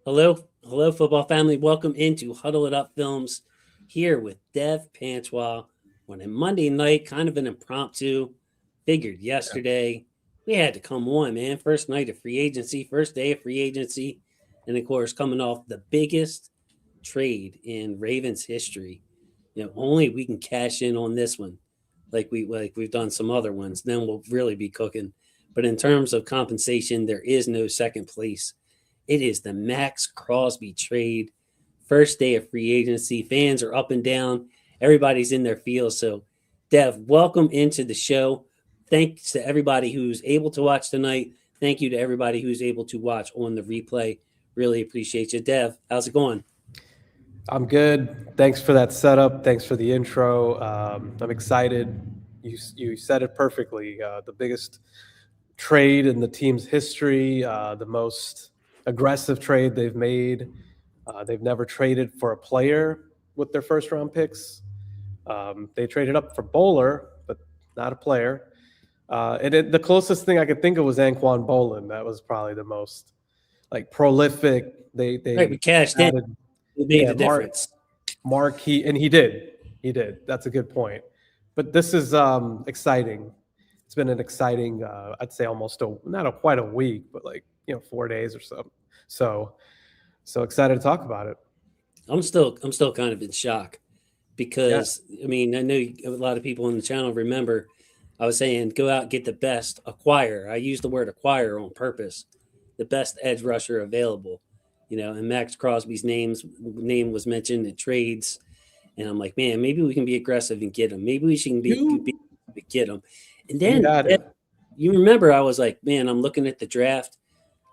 Hello, football family. Welcome into Huddle It Up Films here with Dev Panchwal on a Monday night, kind of an impromptu. Figured yesterday we had to come on, man. First night of free agency, first day of free agency, and of course, coming off the biggest trade in Ravens history. Only we can cash in on this one, like we've done some other ones. Then we'll really be cooking. But in terms of compensation, there is no second place. It is the Maxx Crosby trade. First day of free agency. Fans are up and down. Everybody's in their feels. So, Dev, welcome into the show. Thanks to everybody who's able to watch tonight. Thank you to everybody who's able to watch on the replay. Really appreciate you. Dev, how's it going? I'm good. Thanks for that setup. Thanks for the intro. I'm excited. You said it perfectly. The biggest trade in the team's history, the most aggressive trade they've made. They've never traded for a player with their first-round picks. They traded up for Bowler, but not a player. The closest thing I could think of was Anquan Bolin. That was probably the most prolific. We cashed in. It made a difference. Marquee, and he did. That's a good point. But this is exciting. It's been an exciting, I'd say almost not quite a week, but 4 days or so. So excited to talk about it. I'm still kind of in shock because I mean, I know a lot of people on the channel remember I was saying go out and get the best acquire. I used the word acquire on purpose. The best edge rusher available. And Maxx Crosby's name was mentioned in trades. And I'm like, man, maybe we can be aggressive and get him. Maybe we should get him. And then you remember I was like, man, I'm looking at the draft.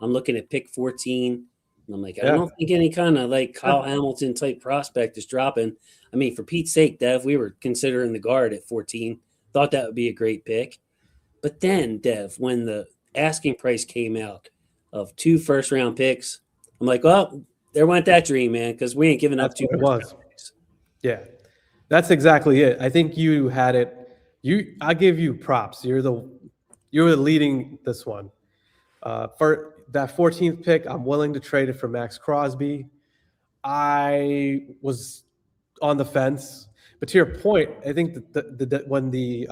I'm looking at pick 14. And I'm like, I don't think any kind of Kyle Hamilton type prospect is dropping. I mean, for Pete's sake, Dev, we were considering the guard at 14. Thought that would be a great pick. But then, Dev, when the asking price came out of 2 first-round picks, I'm like, well, there went that dream, man, because we ain't giving up 2 first-round picks. Yeah, that's exactly it. I think you had it. I give you props. You're leading this one. For that 14th pick, I'm willing to trade it for Maxx Crosby. I was on the fence, but to your point, I think that when the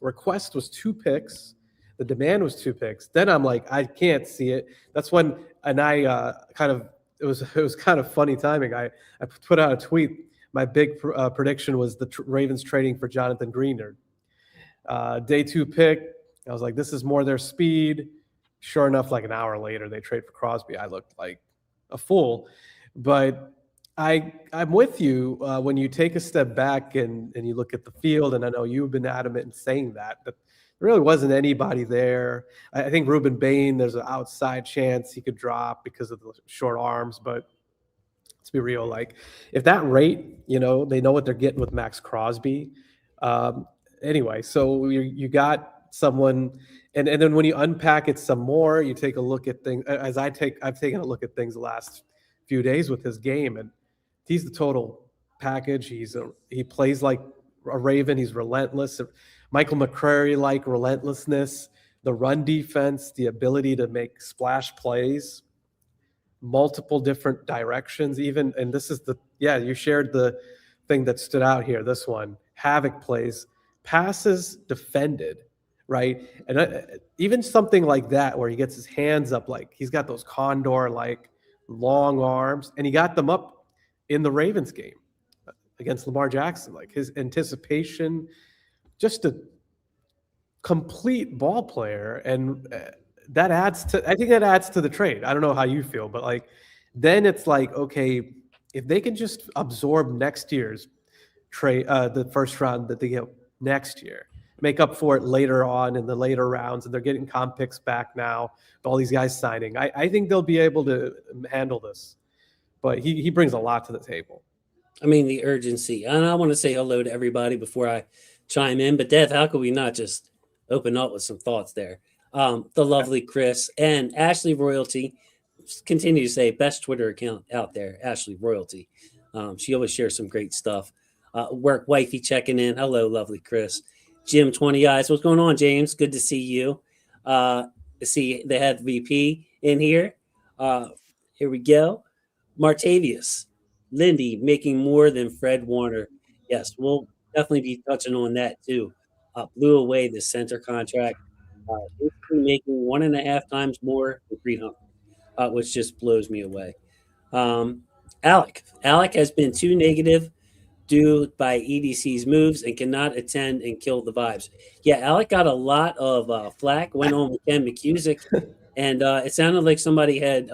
request was 2 picks, the demand was 2 picks. Then I'm like, I can't see it. That's when, and I it was kind of funny timing. I put out a tweet. My big prediction was the Ravens trading for Jonathan Greenard. Day 2 pick, I was like, this is more their speed. Sure enough, an hour later, they trade for Crosby. I looked like a fool. But I'm with you when you take a step back and you look at the field, and I know you've been adamant in saying that there really wasn't anybody there. I think Ruben Bain, there's an outside chance he could drop because of the short arms, but let's be real. If that rate, they know what they're getting with Maxx Crosby. Anyway, so you got someone, and then when you unpack it some more, you take a look at things. I've taken a look at things the last few days with his game, and he's the total package. He plays like a Raven. He's relentless. Michael McCrary-like relentlessness, the run defense, the ability to make splash plays, multiple different directions even. And this is you shared the thing that stood out here, this one, havoc plays, passes defended, right? And even something like that where he gets his hands up, he's got those condor-like long arms, and he got them up in the Ravens game against Lamar Jackson. His anticipation, just a complete ball player, and I think that adds to the trade. I don't know how you feel, but then it's okay, if they can just absorb next year's trade, the first round that they get next year, make up for it later on in the later rounds, and they're getting comp picks back now, all these guys signing. I think they'll be able to handle this, but he brings a lot to the table. I mean, the urgency. And I want to say hello to everybody before I chime in, but Dev, how could we not just open up with some thoughts there? The lovely Chris and Ashley Royalty continue to say best Twitter account out there, Ashley Royalty. She always shares some great stuff. Work wifey checking in. Hello, lovely Chris. Jim 20 Eyes. What's going on, James? Good to see you. See the head VP in here. Here we go. Martavius, Lindy making more than Fred Warner. Yes, we'll definitely be touching on that too. Blew away the center contract, basically making 1.5 times more than Creed Humphrey, which just blows me away. Um, Alec has been too negative due by EDC's moves and cannot attend and kill the vibes. Yeah, Alec got a lot of flack, went on with Ken McCusick, and it sounded like somebody had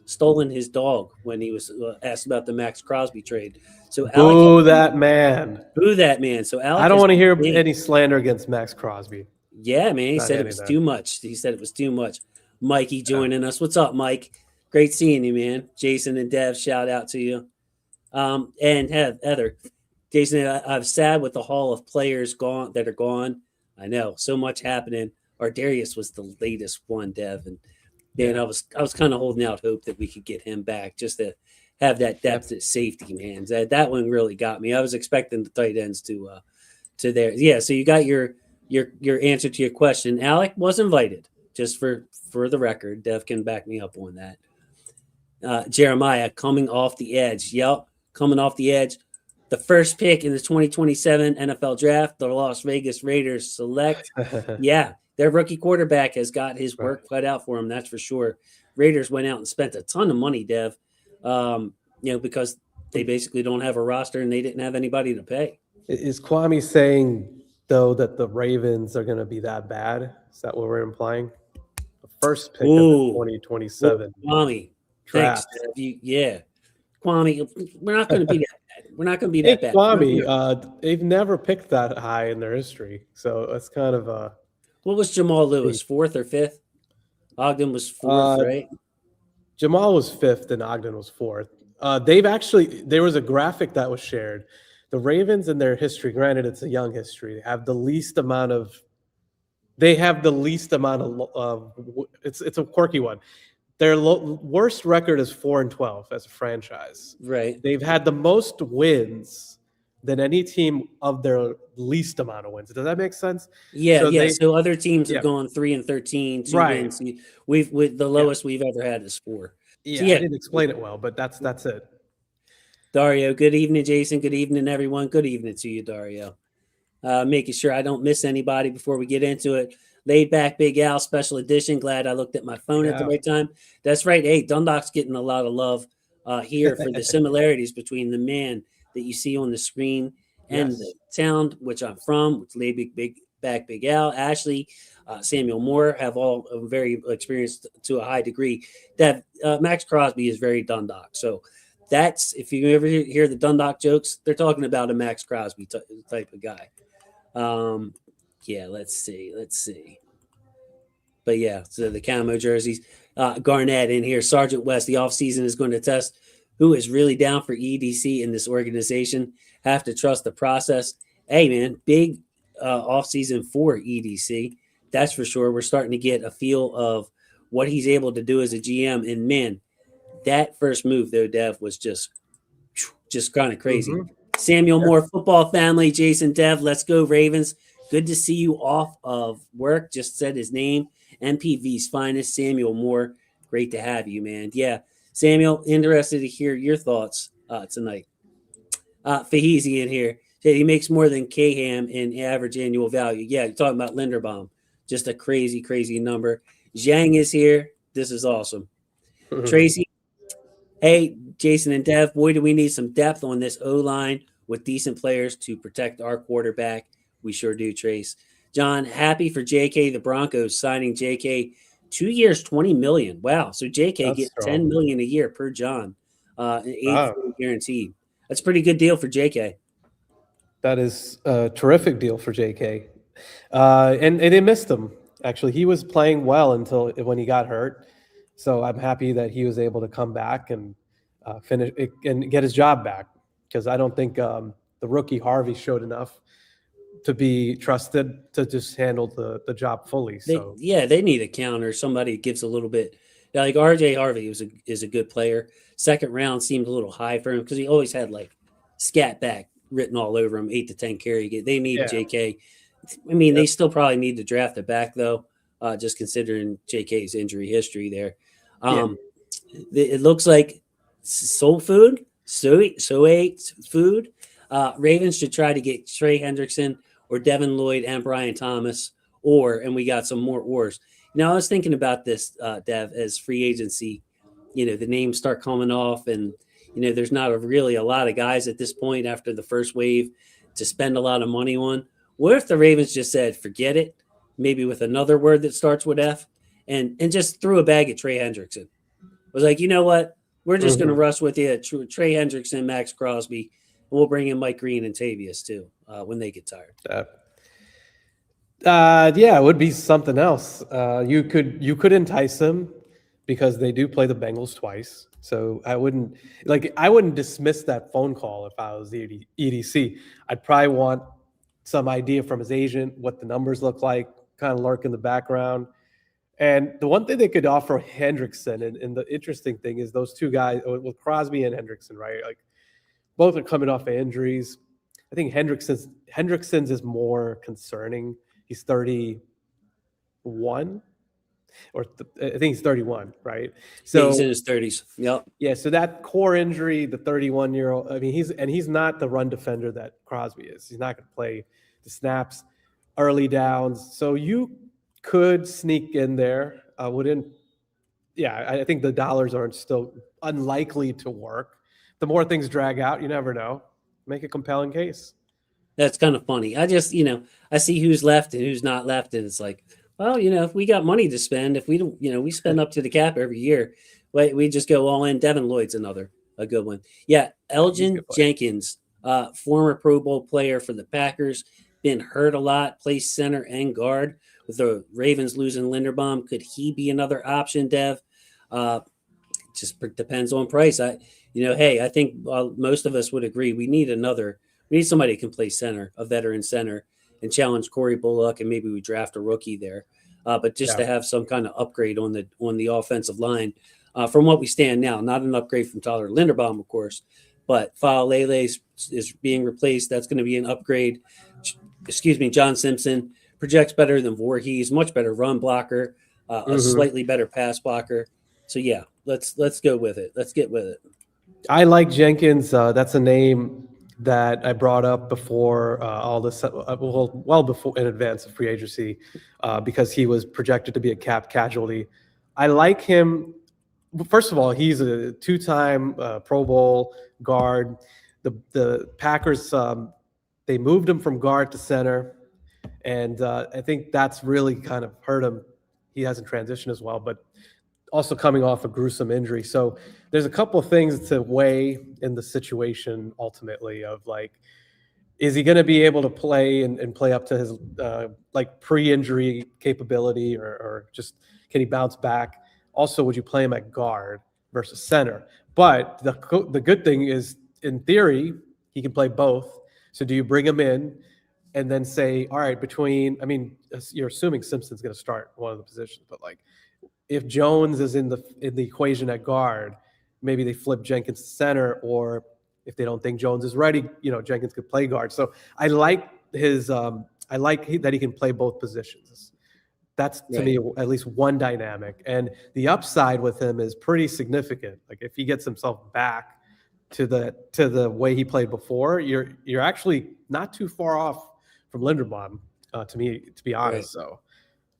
stolen his dog when he was asked about the Max Crosby trade. So Alec, Boo that man. boo that man. So I Alec don't has want to hear been, any slander against Max Crosby. yeah, man. He Not said it any of was that. too much. He said it was too much. Mikey joining us. What's up, Mike? Great seeing you, man. Jason and Dev, shout out to you. And Heather, Jason, I'm sad with the hall of players gone that are gone. I know so much happening. Our Darius was the latest one, Dev, and man, Yeah. I was kind of holding out hope that we could get him back just to have that depth at safety, man. That one really got me. I was expecting the tight ends to there. Yeah, so you got your answer to your question. Alec was invited, just for the record. Dev can back me up on that. Jeremiah coming off the edge. Yep, coming off the edge. The first pick in the 2027 NFL draft, the Las Vegas Raiders select. Yeah, their rookie quarterback has got his work cut out for him. That's for sure. Raiders went out and spent a ton of money, Dev, because they basically don't have a roster and they didn't have anybody to pay. Is Kwame saying, though, that the Ravens are going to be that bad? Is that what we're implying? The first pick of the 2027 Kwame, draft. thanks, Dev. Yeah. Kwame, we're not going to be that bad. We're not going to be Hey, that bad. Kwame, they've never picked that high in their history. So that's kind of a. What was Jamal Lewis, 4th or 5th? Ogden was 4th, right? Jamal was 5th and Ogden was 4th. There was a graphic that was shared. The Ravens in their history, granted it's a young history, they have the least amount of it's a quirky one. Their worst record is 4-12 as a franchise. Right. They've had the most wins than any team of their least amount of wins. Does that make sense? Yeah. So other teams have gone 3-13, 2 right. wins. With the lowest we've ever had is 4. Yeah, so, I didn't explain it well, but that's it. Dario, good evening, Jason. Good evening, everyone. Good evening to you, Dario. Making sure I don't miss anybody before we get into it. Laid back Big Al special edition. Glad I looked at my phone at the right time. That's right. Hey, Dundalk's getting a lot of love here for the similarities between the man that you see on the screen and the town which I'm from, which laid back Big Al, Ashley, Samuel Moore have all very experienced to a high degree. That Max Crosby is very Dundalk. So that's, if you ever hear the Dundalk jokes, they're talking about a Max Crosby type of guy. Yeah, let's see. But yeah, so the camo jerseys. Garnett in here. Sergeant West, the offseason is going to test who is really down for EDC in this organization. Have to trust the process. Hey, man, big offseason for EDC. That's for sure. We're starting to get a feel of what he's able to do as a GM. And, man, that first move, though, Dev, was just kind of crazy. Mm-hmm. Samuel Moore, football family, Jason, Dev, let's go Ravens. Good to see you off of work. Just said his name. MPV's finest, Samuel Moore. Great to have you, man. Yeah, Samuel, interested to hear your thoughts tonight. Fahizi in here. He makes more than Kaham in average annual value. Yeah, you're talking about Linderbaum. Just a crazy, crazy number. Zhang is here. This is awesome. Mm-hmm. Tracy, hey, Jason and Dev, boy, do we need some depth on this O-line with decent players to protect our quarterback. We sure do, Trace. John, happy for JK, the Broncos signing JK 2 years, $20 million. Wow. So JK gets $10 million a year per John, an 8 guaranteed. That's a pretty good deal for JK. That is a terrific deal for JK. And they missed him. Actually, he was playing well until when he got hurt. So I'm happy that he was able to come back and finish and get his job back, because I don't think the rookie Harvey showed enough to be trusted to just handle the job fully. So they need a counter. Somebody gives a little bit. Like RJ Harvey is a good player. Second round seemed a little high for him because he always had like scat back written all over him, 8 to 10 carry. They need JK. I mean, they still probably need to draft it back though, just considering JK's injury history there. It looks like soul food, soy food. Ravens should try to get Trey Hendrickson or Devin Lloyd and Brian Thomas, and we got some more ors. Now I was thinking about this, Dev, as free agency. The names start coming off, and there's not really a lot of guys at this point after the first wave to spend a lot of money on. What if the Ravens just said, forget it, maybe with another word that starts with F, and just threw a bag at Trey Hendrickson? Was like, you know what? We're just going to rush with you, Trey Hendrickson, Maxx Crosby, and we'll bring in Mike Green and Tavius too when they get tired. Yeah, it would be something else. You could entice them because they do play the Bengals twice. So I wouldn't dismiss that phone call if I was the EDC. I'd probably want some idea from his agent what the numbers look like, kind of lurk in the background. And the one thing they could offer Hendrickson, and the interesting thing is those two guys, with Crosby and Hendrickson, right? Like both are coming off of injuries. I think Hendrickson's is more concerning. He's 31, I think he's 31, right? So he's in his 30s. Yep. Yeah. So that core injury, the 31-year-old. I mean, he's not the run defender that Crosby is. He's not going to play the snaps, early downs. So you could sneak in there. I think the dollars are still unlikely to work. The more things drag out, you never know. Make a compelling case. That's kind of funny. I just, I see who's left and who's not left. And it's like, well, if we got money to spend, if we don't, we spend up to the cap every year, we just go all in. Devin Lloyd's a good one. Yeah. Elgin Jenkins, former Pro Bowl player for the Packers, been hurt a lot, plays center and guard. With the Ravens losing Linderbaum, could he be another option, Dev? Just depends on price. I think most of us would agree we need somebody who can play center, a veteran center, and challenge Corey Bullock, and maybe we draft a rookie there. But just to have some kind of upgrade on the offensive line from what we stand now, not an upgrade from Tyler Linderbaum, of course, but Faalele is being replaced. That's going to be an upgrade. John Simpson projects better than Voorhees, much better run blocker, a slightly better pass blocker. So yeah, let's go with it. Let's get with it. I like Jenkins. That's a name that I brought up before all this, well before in advance of free agency, because he was projected to be a cap casualty. I like him. First of all, he's a two-time Pro Bowl guard. The Packers, they moved him from guard to center. And I think that's really kind of hurt him. He hasn't transitioned as well, but also coming off a gruesome injury. So there's a couple of things to weigh in the situation ultimately of like, is he going to be able to play and play up to his pre-injury capability or just can he bounce back? Also, would you play him at guard versus center? But the good thing is, in theory, he can play both. So do you bring him in and then say, all right, you're assuming Simpson's going to start one of the positions, but like if Jones is in the equation at guard, maybe they flip Jenkins to center, or if they don't think Jones is ready, Jenkins could play guard. So I like that he can play both positions. That's to me at least one dynamic, and the upside with him is pretty significant. Like if he gets himself back to the way he played before, you're actually not too far off from Linderbaum, to be honest. Right. So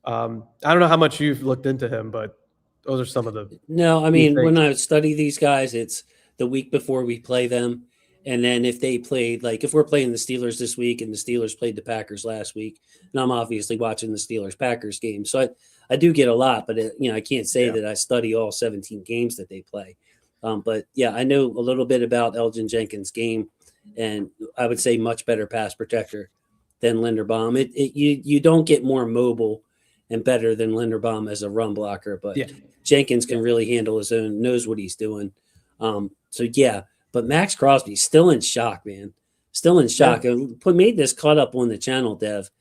I don't know how much you've looked into him, but those are some of the. No, I mean, when I study these guys, it's the week before we play them. And then if they played, like if we're playing the Steelers this week and the Steelers played the Packers last week, and I'm obviously watching the Steelers-Packers game. So I do get a lot, but I can't say that I study all 17 games that they play. But yeah, I know a little bit about Elgin Jenkins' game, and I would say much better pass protector than Linderbaum. You don't get more mobile and better than Linderbaum as a run blocker, but Jenkins can really handle his own, knows what he's doing. But Maxx Crosby still in shock, man. Still in shock. Yeah. Made this cut up on the channel, Dev,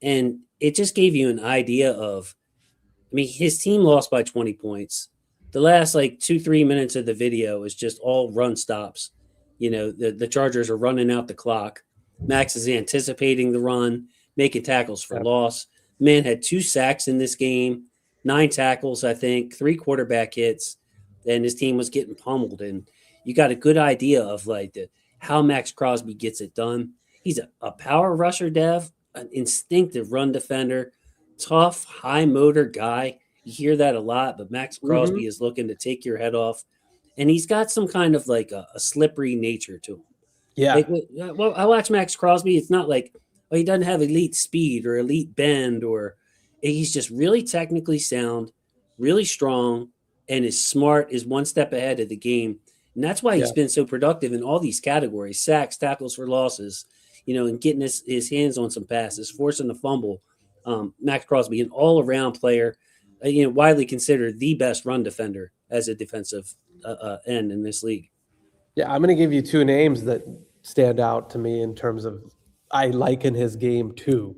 and it just gave you an idea of, his team lost by 20 points. The last 2-3 minutes of the video is just all run stops. The Chargers are running out the clock. Maxx is anticipating the run, making tackles for loss. Man had 2 sacks in this game, 9 tackles, I think, 3 quarterback hits, and his team was getting pummeled. And you got a good idea of like how Max Crosby gets it done. He's a power rusher, Dev, an instinctive run defender, tough, high motor guy. You hear that a lot, but Max Hmm. Crosby is looking to take your head off, and he's got some kind of like a slippery nature to him. Yeah. Like, well, I watch Max Crosby. It's not like, oh, he doesn't have elite speed or elite bend, or he's just really technically sound, really strong, and is smart, is one step ahead of the game. And that's why Yeah. he's been so productive in all these categories: sacks, tackles for losses, and getting his hands on some passes, forcing the fumble. Max Crosby, an all around player, widely considered the best run defender as a defensive end in this league. Yeah. I'm going to give you two names that stand out to me in terms of I liken his game to.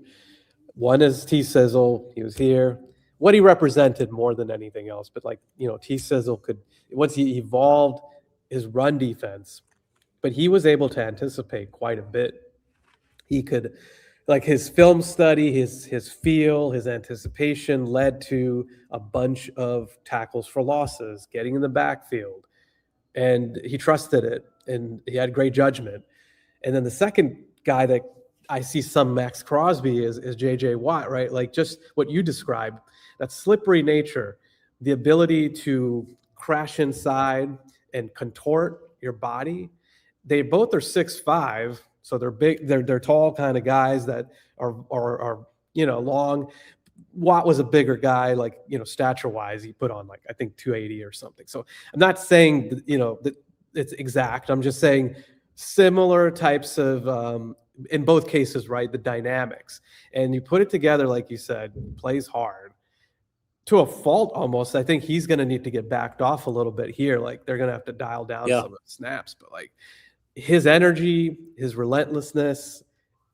One is T Sizzle. He was here. What he represented more than anything else, but like T Sizzle could once he evolved his run defense, but he was able to anticipate quite a bit. He could, like his film study, his feel, his anticipation led to a bunch of tackles for losses, getting in the backfield, and he trusted it, and he had great judgment. And then the second guy that I see some Max Crosby is JJ Watt, right? Like just what you described, that slippery nature, the ability to crash inside and contort your body. They both are 6'5", so they're big, they're tall kind of guys that are long. Watt was a bigger guy, like stature wise. He put on like I think 280 or something. So I'm not saying that it's exact. I'm just saying similar types of in both cases, right? The dynamics, and you put it together, like you said, plays hard to a fault almost. I think he's going to need to get backed off a little bit here. Like they're going to have to dial down Yeah, some of the snaps, but like his energy, his relentlessness,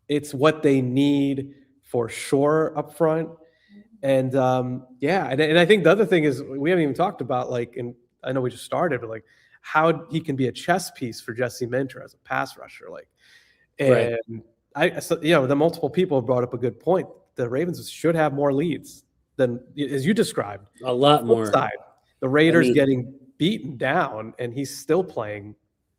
it's what they need for sure up front. And yeah, and I think the other thing is we haven't even talked about like, and I know we just started, but like how he can be a chess piece for Jesse Minter as a pass rusher. Like, right. and the multiple people brought up a good point. The Ravens should have more leads than as you described. A lot Flip more. side, the I Raiders mean, getting beaten down, and he's still playing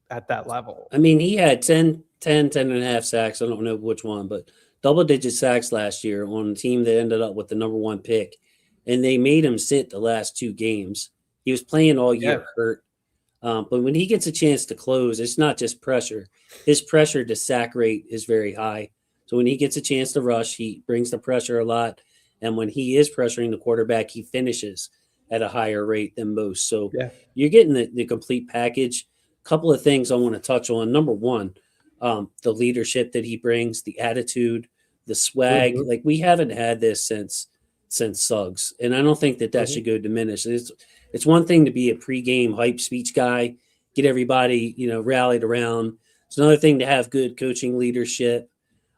at that level. he had 10 and a half sacks. I don't know which one, but double digit sacks last year on a team that ended up with the number one pick. And they made him sit the last two games. He was playing all Yeah, year hurt. But when he gets a chance to close, it's not just pressure. His pressure to sack rate is very high. So when he gets a chance to rush, he brings the pressure a lot. And when he is pressuring the quarterback, he finishes at a higher rate than most. So yeah. you're getting the complete package. Couple of things I want to touch on. Number one, the leadership that he brings, the attitude, the swag. Hmm. Like we haven't had this since Suggs, and I don't think that Hmm. should go diminished. It's one thing to be a pregame hype speech guy, get everybody rallied around. It's another thing to have good coaching leadership.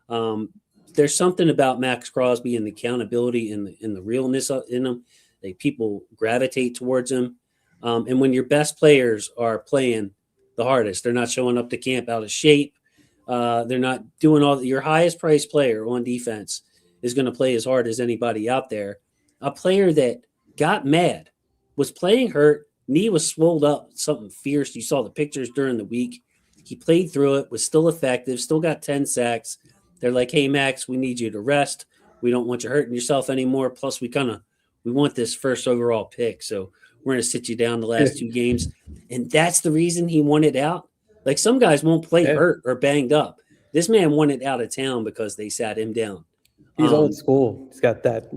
Um, there's something about Max Crosby and the accountability and the realness in him. Like people gravitate towards him. And when your best players are playing the hardest, they're not showing up to camp out of shape. They're not doing all. Your highest priced player on defense is going to play as hard as anybody out there. A player that got mad, was playing hurt, knee was swelled up, something fierce. You saw the pictures during the week. He played through it, was still effective, still got 10 sacks. They're like, hey, Max, we need you to rest. We don't want you hurting yourself anymore. Plus, we want this first overall pick. So we're going to sit you down the last two games. And that's the reason he wanted out. Like some guys won't play Yeah. hurt or banged up. This man wanted out of town because they sat him down. He's old school. He's got that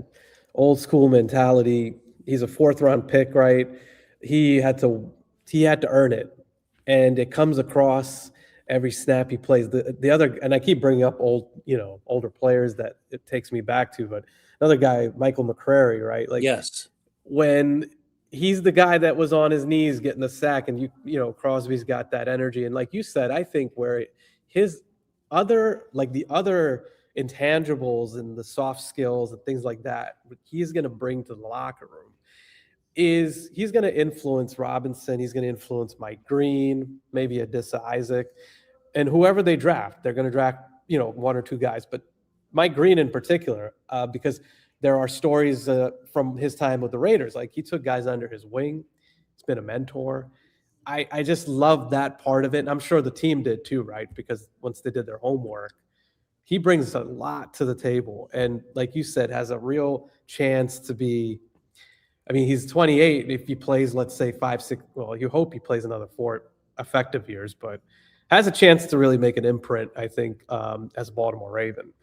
old school mentality. He's a fourth round pick, right? He had to he had to earn it, and it comes across every snap he plays. The other, and I keep bringing up older players that it takes me back to, but another guy, Michael McCrary, right? Like Yes. when he's the guy that was on his knees getting the sack, and Crosby's got that energy, and like you said, I think where his the other intangibles and the soft skills and things like that he's going to bring to the locker room is he's going to influence Robinson, he's going to influence Mike Green, maybe Adissa Isaac, and whoever they draft. They're going to draft one or two guys, but Mike Green in particular, because there are stories from his time with the Raiders. Like he took guys under his wing. He's been a mentor. I just love that part of it. And I'm sure the team did too, right? Because once they did their homework, he brings a lot to the table. And like you said, has a real chance to be. I mean, he's 28. If he plays, let's say 5, 6, well, you hope he plays another 4 effective years, but has a chance to really make an imprint, I think, as a Baltimore Raven.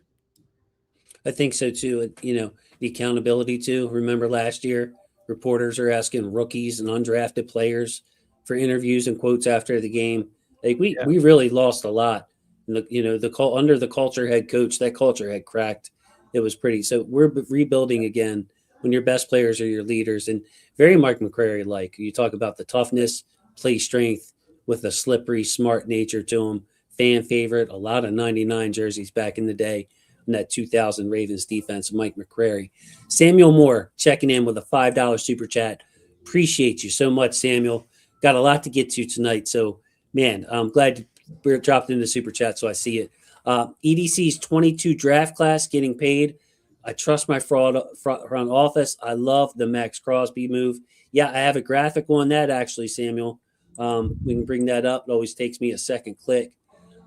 I think so too. The accountability too. Remember last year, reporters are asking rookies and undrafted players for interviews and quotes after the game. Like Yeah. we really lost a lot. And under the culture head coach, that culture had cracked. It was pretty. So we're rebuilding again when your best players are your leaders, and very Mike McCrary like. You talk about the toughness, play strength with a slippery, smart nature to him. Fan favorite. A lot of 99 jerseys back in the day in that 2000 Ravens defense, Mike McCrary. Samuel Moore checking in with a $5 super chat. Appreciate you so much, Samuel. Got a lot to get to tonight. So, man, I'm glad we're dropped into the super chat so I see it. EDC's 22 draft class getting paid. I trust my front office. I love the Maxx Crosby move. Yeah, I have a graphic on that actually, Samuel. We can bring that up. It always takes me a second click.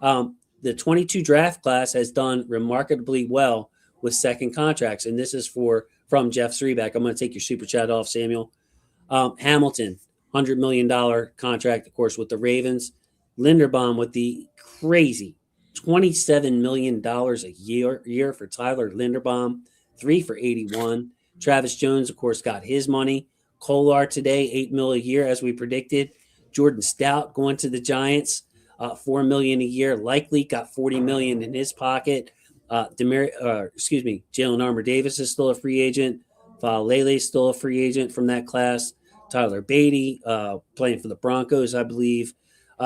The 22 draft class has done remarkably well with second contracts, and this is from Jeff Sreeback. I'm going to take your super chat off, Samuel. Hamilton, $100 million contract, of course, with the Ravens. Linderbaum with the crazy $27 million a year for Tyler Linderbaum, 3 for 81. Travis Jones, of course, got his money. Kolar today, $8 million a year, as we predicted. Jordan Stout going to the Giants, $4 million a year. Likely got $40 million in his pocket. Jalen Armour-Davis is still a free agent. Lele is still a free agent from that class. Tyler Beatty playing for the Broncos, I believe.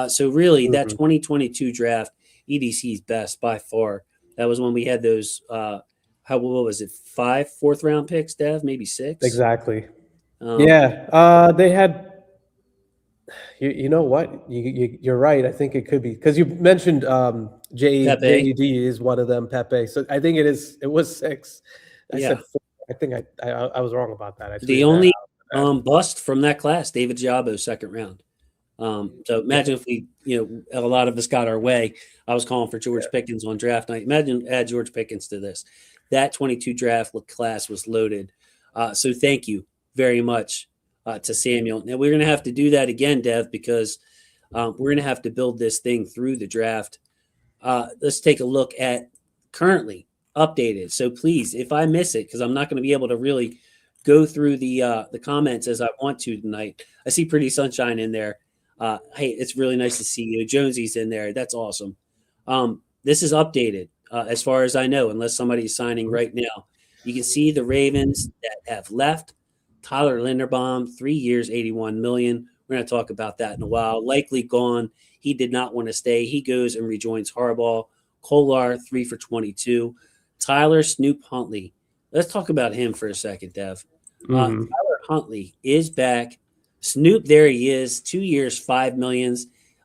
So really, that 2022 draft, EDC's best by far. That was when we had those. What was it? 5 fourth-round picks, Dev? Maybe 6. Exactly. They had. You know what? You're right. I think it could be because you mentioned JED is one of them. Pepe. So I think it was 6. I said 4. I think I was wrong about that. The only bust from that class, David Jabo, second round. So imagine if a lot of us got our way. I was calling for George Pickens on draft night. Imagine add George Pickens to this. That 22 draft class was loaded. So thank you very much to Samuel. Now we're going to have to do that again, Dev, because we're going to have to build this thing through the draft. Let's take a look at currently updated. So please, if I miss it, because I'm not going to be able to really go through the comments as I want to tonight. I see Pretty Sunshine in there. Hey, it's really nice to see you. Jonesy's in there. That's awesome. This is updated as far as I know, unless somebody's signing right now. You can see the Ravens that have left. Tyler Linderbaum, 3 years, $81 million. We're going to talk about that in a while. Likely gone. He did not want to stay. He goes and rejoins Harbaugh. Kolar, 3 for 22. Tyler Snoop Huntley. Let's talk about him for a second, Dev. Tyler Huntley is back. Snoop, there he is. 2 years, $5 million.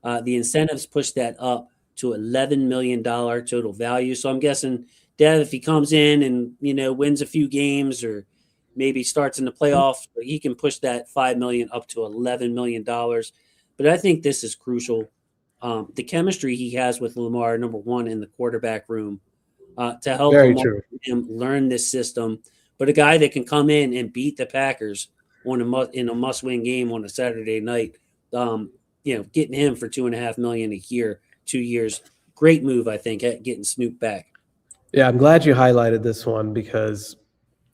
The incentives push that up to $11 million total value. So I'm guessing, Dev, if he comes in and wins a few games or maybe starts in the playoffs, he can push that $5 million up to $11 million. But I think this is crucial. The chemistry he has with Lamar, number one, in the quarterback room, to help him learn this system. But a guy that can come in and beat the Packers in a must-win game on a Saturday night, getting him for $2.5 million a year, 2 years, great move, I think, at getting Snoop back. Yeah, I'm glad you highlighted this one because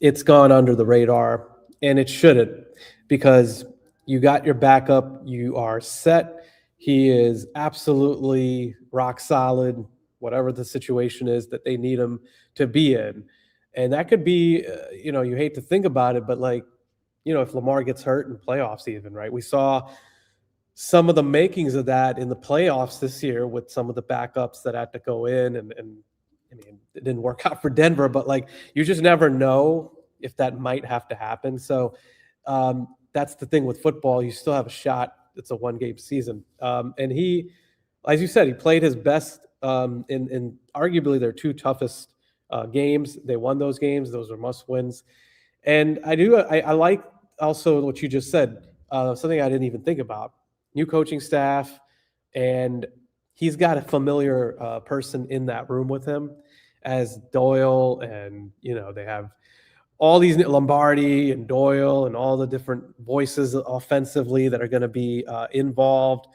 it's gone under the radar, and it shouldn't, because you got your backup, you are set. He is absolutely rock solid, whatever the situation is that they need him to be in. And that could be, you hate to think about it, but if Lamar gets hurt in playoffs even, right? We saw some of the makings of that in the playoffs this year with some of the backups that had to go in and I mean, it didn't work out for Denver, but you just never know if that might have to happen. So that's the thing with football. You still have a shot. It's a 1-game season. And he, as you said, he played his best in arguably their 2 toughest games. They won those games. Those are must wins. And I like also what you just said, something I didn't even think about. new coaching staff, and he's got a familiar person in that room with him, as Doyle, and they have all these Lombardi and Doyle and all the different voices offensively that are going to be involved,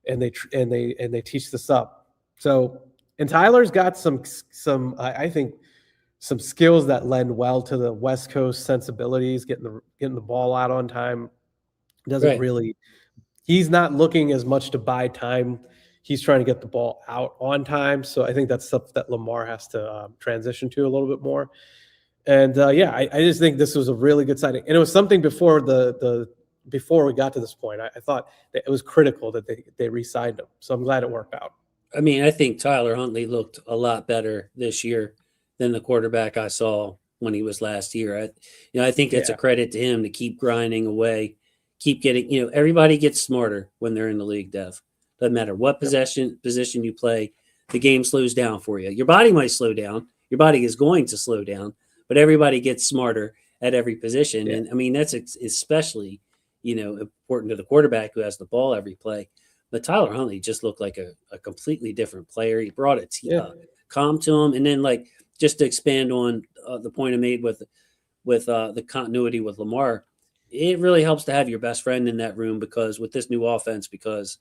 and they teach this up. So, and Tyler's got some I think some skills that lend well to the West Coast sensibilities, getting the ball out on time. Doesn't Right. really. He's not looking as much to buy time. He's trying to get the ball out on time. So I think that's stuff that Lamar has to transition to a little bit more. And I just think this was a really good signing, and it was something before before we got to this point. I thought that it was critical that they re-signed him. So I'm glad it worked out. I mean, I think Tyler Huntley looked a lot better this year than the quarterback I saw when he was last year. I think that's a credit to him to keep grinding away, keep getting. Everybody gets smarter when they're in the league, Dev. Doesn't matter what position you play, the game slows down for you. Your body might slow down. Your body is going to slow down, but everybody gets smarter at every position. Yeah. And I mean, that's especially, important to the quarterback who has the ball every play. But Tyler Huntley just looked like a completely different player. He brought a calm to him. And then, just to expand on the point I made with the continuity with Lamar, it really helps to have your best friend in that room, because with this new offense, because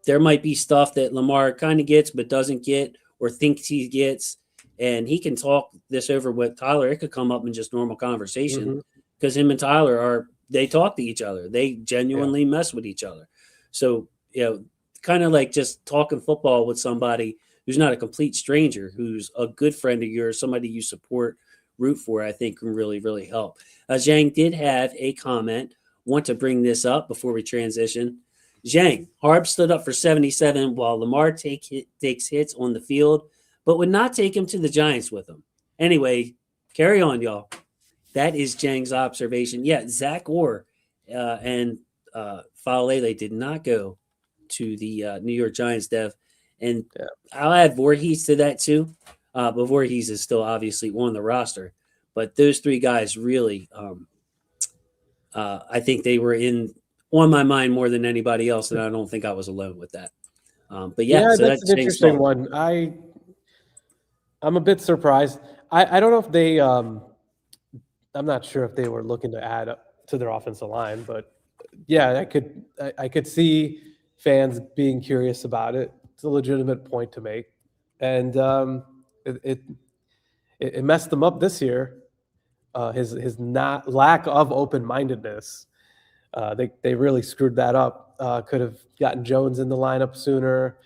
there might be stuff that Lamar kind of gets but doesn't get or thinks he gets, and he can talk this over with Tyler. It could come up in just normal conversation, because him and Tyler they talk to each other. They genuinely mess with each other. So, kind of like just talking football with somebody who's not a complete stranger, who's a good friend of yours, somebody you support, root for, I think can really, really help. Zhang did have a comment. Want to bring this up before we transition. Zhang, Harb stood up for 77 while Lamar takes hits on the field, but would not take him to the Giants with him. Anyway, carry on, y'all. That is Zhang's observation. Yeah, Zach Orr and Falele did not go to the New York Giants, Dev. And I'll add Voorhees to that too. But Voorhees is still obviously on the roster. But those three guys really, I think they were on my mind more than anybody else, and I don't think I was alone with that. But so that's an interesting one. I'm a bit surprised. I don't know if they. I'm not sure if they were looking to add up to their offensive line, but I could see fans being curious about it. It's a legitimate point to make, and it messed them up this year. His not lack of open-mindedness. They really screwed that up. Could have gotten Jones in the lineup sooner.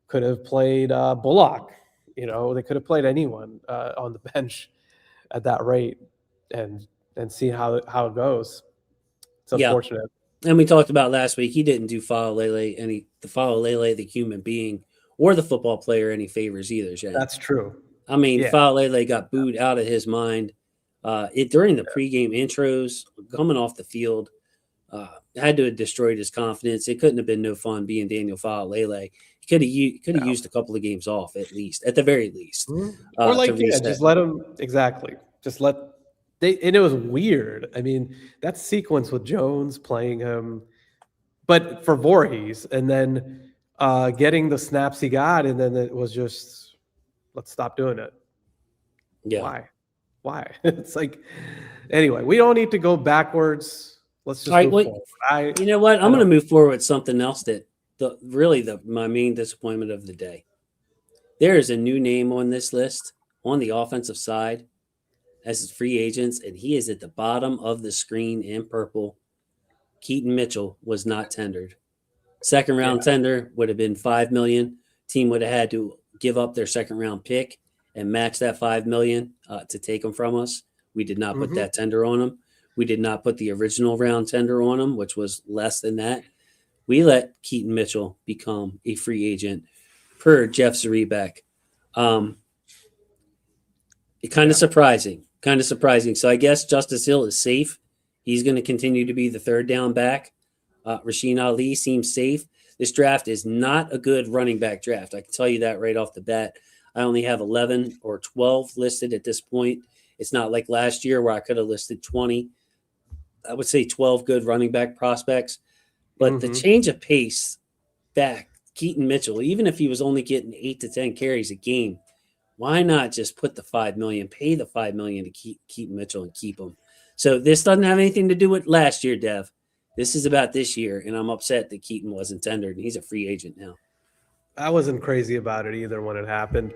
Could have played Bullock. They could have played anyone on the bench at that rate, and see how it goes. It's unfortunate. And we talked about last week, he didn't do Falele the human being or the football player any favors either, Shane. That's true. I mean, Falele got booed out of his mind during the pregame intros, coming off the field. Had to have destroyed his confidence. It couldn't have been no fun being Daniel Falele. He could have used a couple of games off at the very least. Or just let him just let. And it was weird. I mean, that sequence with Jones playing him, but for Voorhees, and then getting the snaps he got, and then it was just, let's stop doing it. Yeah. Why? It's anyway, we don't need to go backwards. Let's just move forward. You know what? I'm going to move forward with something else that my main disappointment of the day. There is a new name on this list on the offensive side as free agents, and he is at the bottom of the screen in purple. Keaton Mitchell was not tendered. Second round tender would have been $5 million. Team would have had to give up their second round pick and match that $5 million to take him from us. We did not put that tender on him. We did not put the original round tender on him, which was less than that. We let Keaton Mitchell become a free agent per Jeff Zrebeck. Kind of surprising. So I guess Justice Hill is safe. He's going to continue to be the third down back. Rasheen Ali seems safe. This draft is not a good running back draft. I can tell you that right off the bat. I only have 11 or 12 listed at this point. It's not like last year where I could have listed 20. I would say 12 good running back prospects. But the Hmm. change of pace back, Keaton Mitchell, even if he was only getting 8 to 10 carries a game, why not just put the 5 million, pay the 5 million to keep Keaton Mitchell and keep him? So this doesn't have anything to do with last year, Dev. This is about this year, and I'm upset that Keaton wasn't tendered, and he's a free agent now. I wasn't crazy about it either when it happened.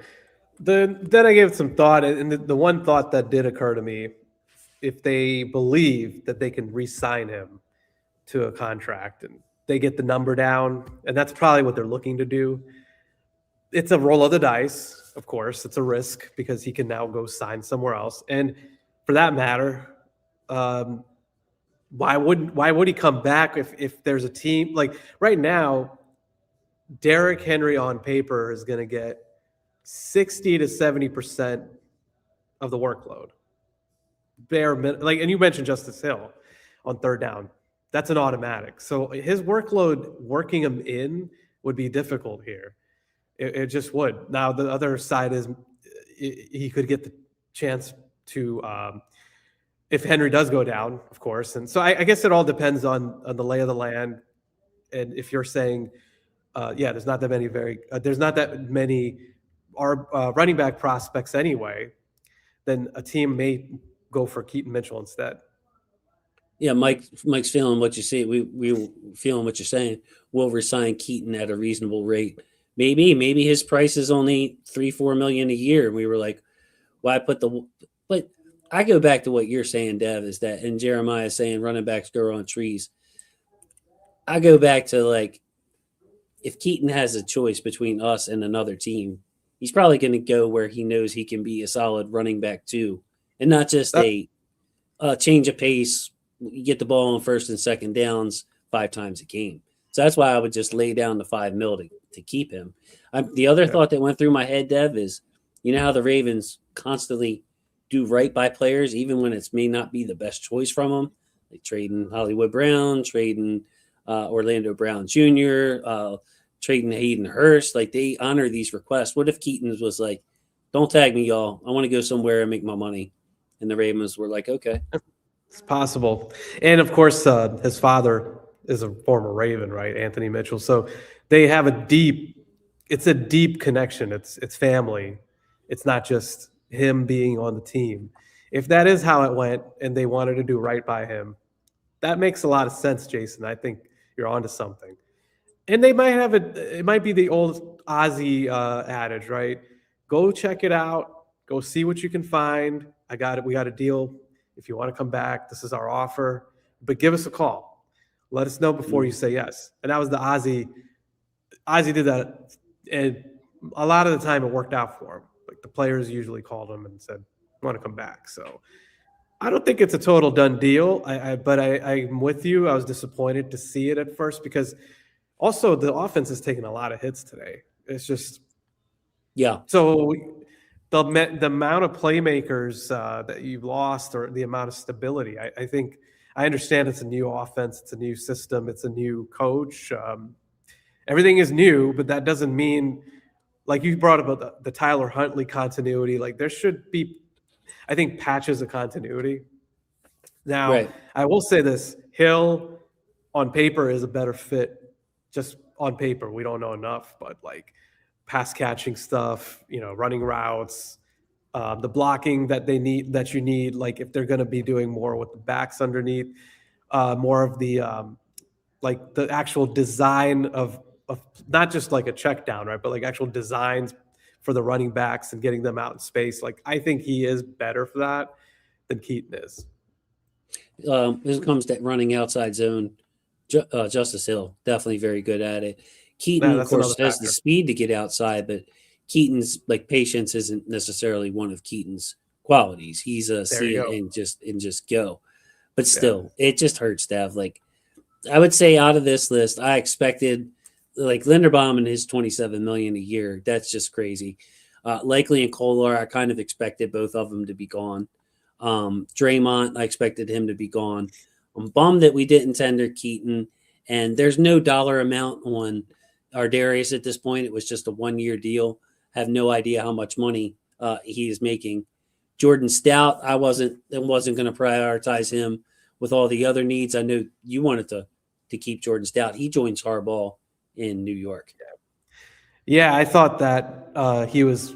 Then I gave it some thought, and the one thought that did occur to me, if they believe that they can re-sign him to a contract and they get the number down, and that's probably what they're looking to do. It's a roll of the dice, of course. It's a risk because he can now go sign somewhere else. And for that matter, um, why would he come back if there's a team like right now? Derrick Henry on paper is going to get 60 to 70% of the workload. Like, and you mentioned Justice Hill on third down. That's an automatic. So his workload working him in would be difficult here. It just would. Now the other side is he could get the chance to if Henry does go down, of course. And so I guess it all depends on the lay of the land. And if you're saying, yeah, there's not that many running back prospects anyway, then a team may go for Keaton Mitchell instead. Yeah, Mike's feeling what you say. We feeling what you're saying. We'll resign Keaton at a reasonable rate. Maybe his price is only 3-4 million a year. And we were like, why put the? But I go back to what you're saying, Dev, is that, and Jeremiah saying running backs grow on trees. I go back to like, if Keaton has a choice between us and another team, he's probably going to go where he knows he can be a solid running back too, and not just That, a change of pace. You get the ball on first and second downs 5 times a game. So that's why I would just lay down the 5 mil to keep him. The other yeah. thought that went through my head, Dev, is you know how the Ravens constantly do right by players, even when it may not be the best choice from them, like trading Hollywood Brown, trading Orlando Brown Jr., trading Hayden Hurst. Like they honor these requests. What if Keaton was like, "Don't tag me, y'all. I want to go somewhere and make my money," and the Ravens were like, "Okay." It's possible. And of course, his father is a former Raven, right? Anthony Mitchell. So they have it's a deep connection. It's family. It's not just him being on the team. If that is how it went and they wanted to do right by him, that makes a lot of sense, Jason. I think you're onto something. And they might have it might be the old Aussie adage, right? Go check it out. Go see what you can find. We got a deal. If you want to come back, this is our offer. But give us a call. Let us know before you say yes. And that was the Aussie. Ozzy did that, and a lot of the time it worked out for him. Like the players usually called him and said, "I want to come back." So I don't think it's a total done deal. But I'm with you. I was disappointed to see it at first because also the offense has taken a lot of hits today. It's just Yeah. so the amount of playmakers that you've lost or the amount of stability. I think I understand it's a new offense, it's a new system, it's a new coach. Everything is new, but that doesn't mean, like you brought up the Tyler Huntley continuity. Like there should be, I think, patches of continuity. Now, Right. I will say this: Hill on paper is a better fit. Just on paper, we don't know enough, but like pass catching stuff, running routes, the blocking that you need. Like if they're going to be doing more with the backs underneath, more of the like the actual design of not just like a check down, right? But like actual designs for the running backs and getting them out in space. Like I think he is better for that than Keaton is. When it comes to running outside zone, Justice Hill definitely very good at it. Yeah, Keaton, of that's another course, has the factor. speed to get outside, but Keaton's like patience isn't necessarily one of Keaton's qualities. He's a There you see it go. and just go. But Yeah. still, it just hurts to have like I would say out of this list, I expected like Linderbaum and his 27 million a year. That's just crazy. Likely and Kolar, I kind of expected both of them to be gone. Draymond, I expected him to be gone. I'm bummed that we didn't tender Keaton, and there's no dollar amount on Ardarius at this point. It was just a 1 year deal. Have no idea how much money he is making. Jordan Stout, I wasn't going to prioritize him with all the other needs. I know you wanted to to keep Jordan Stout. He joins Harbaugh in New York. Yeah, I thought that he was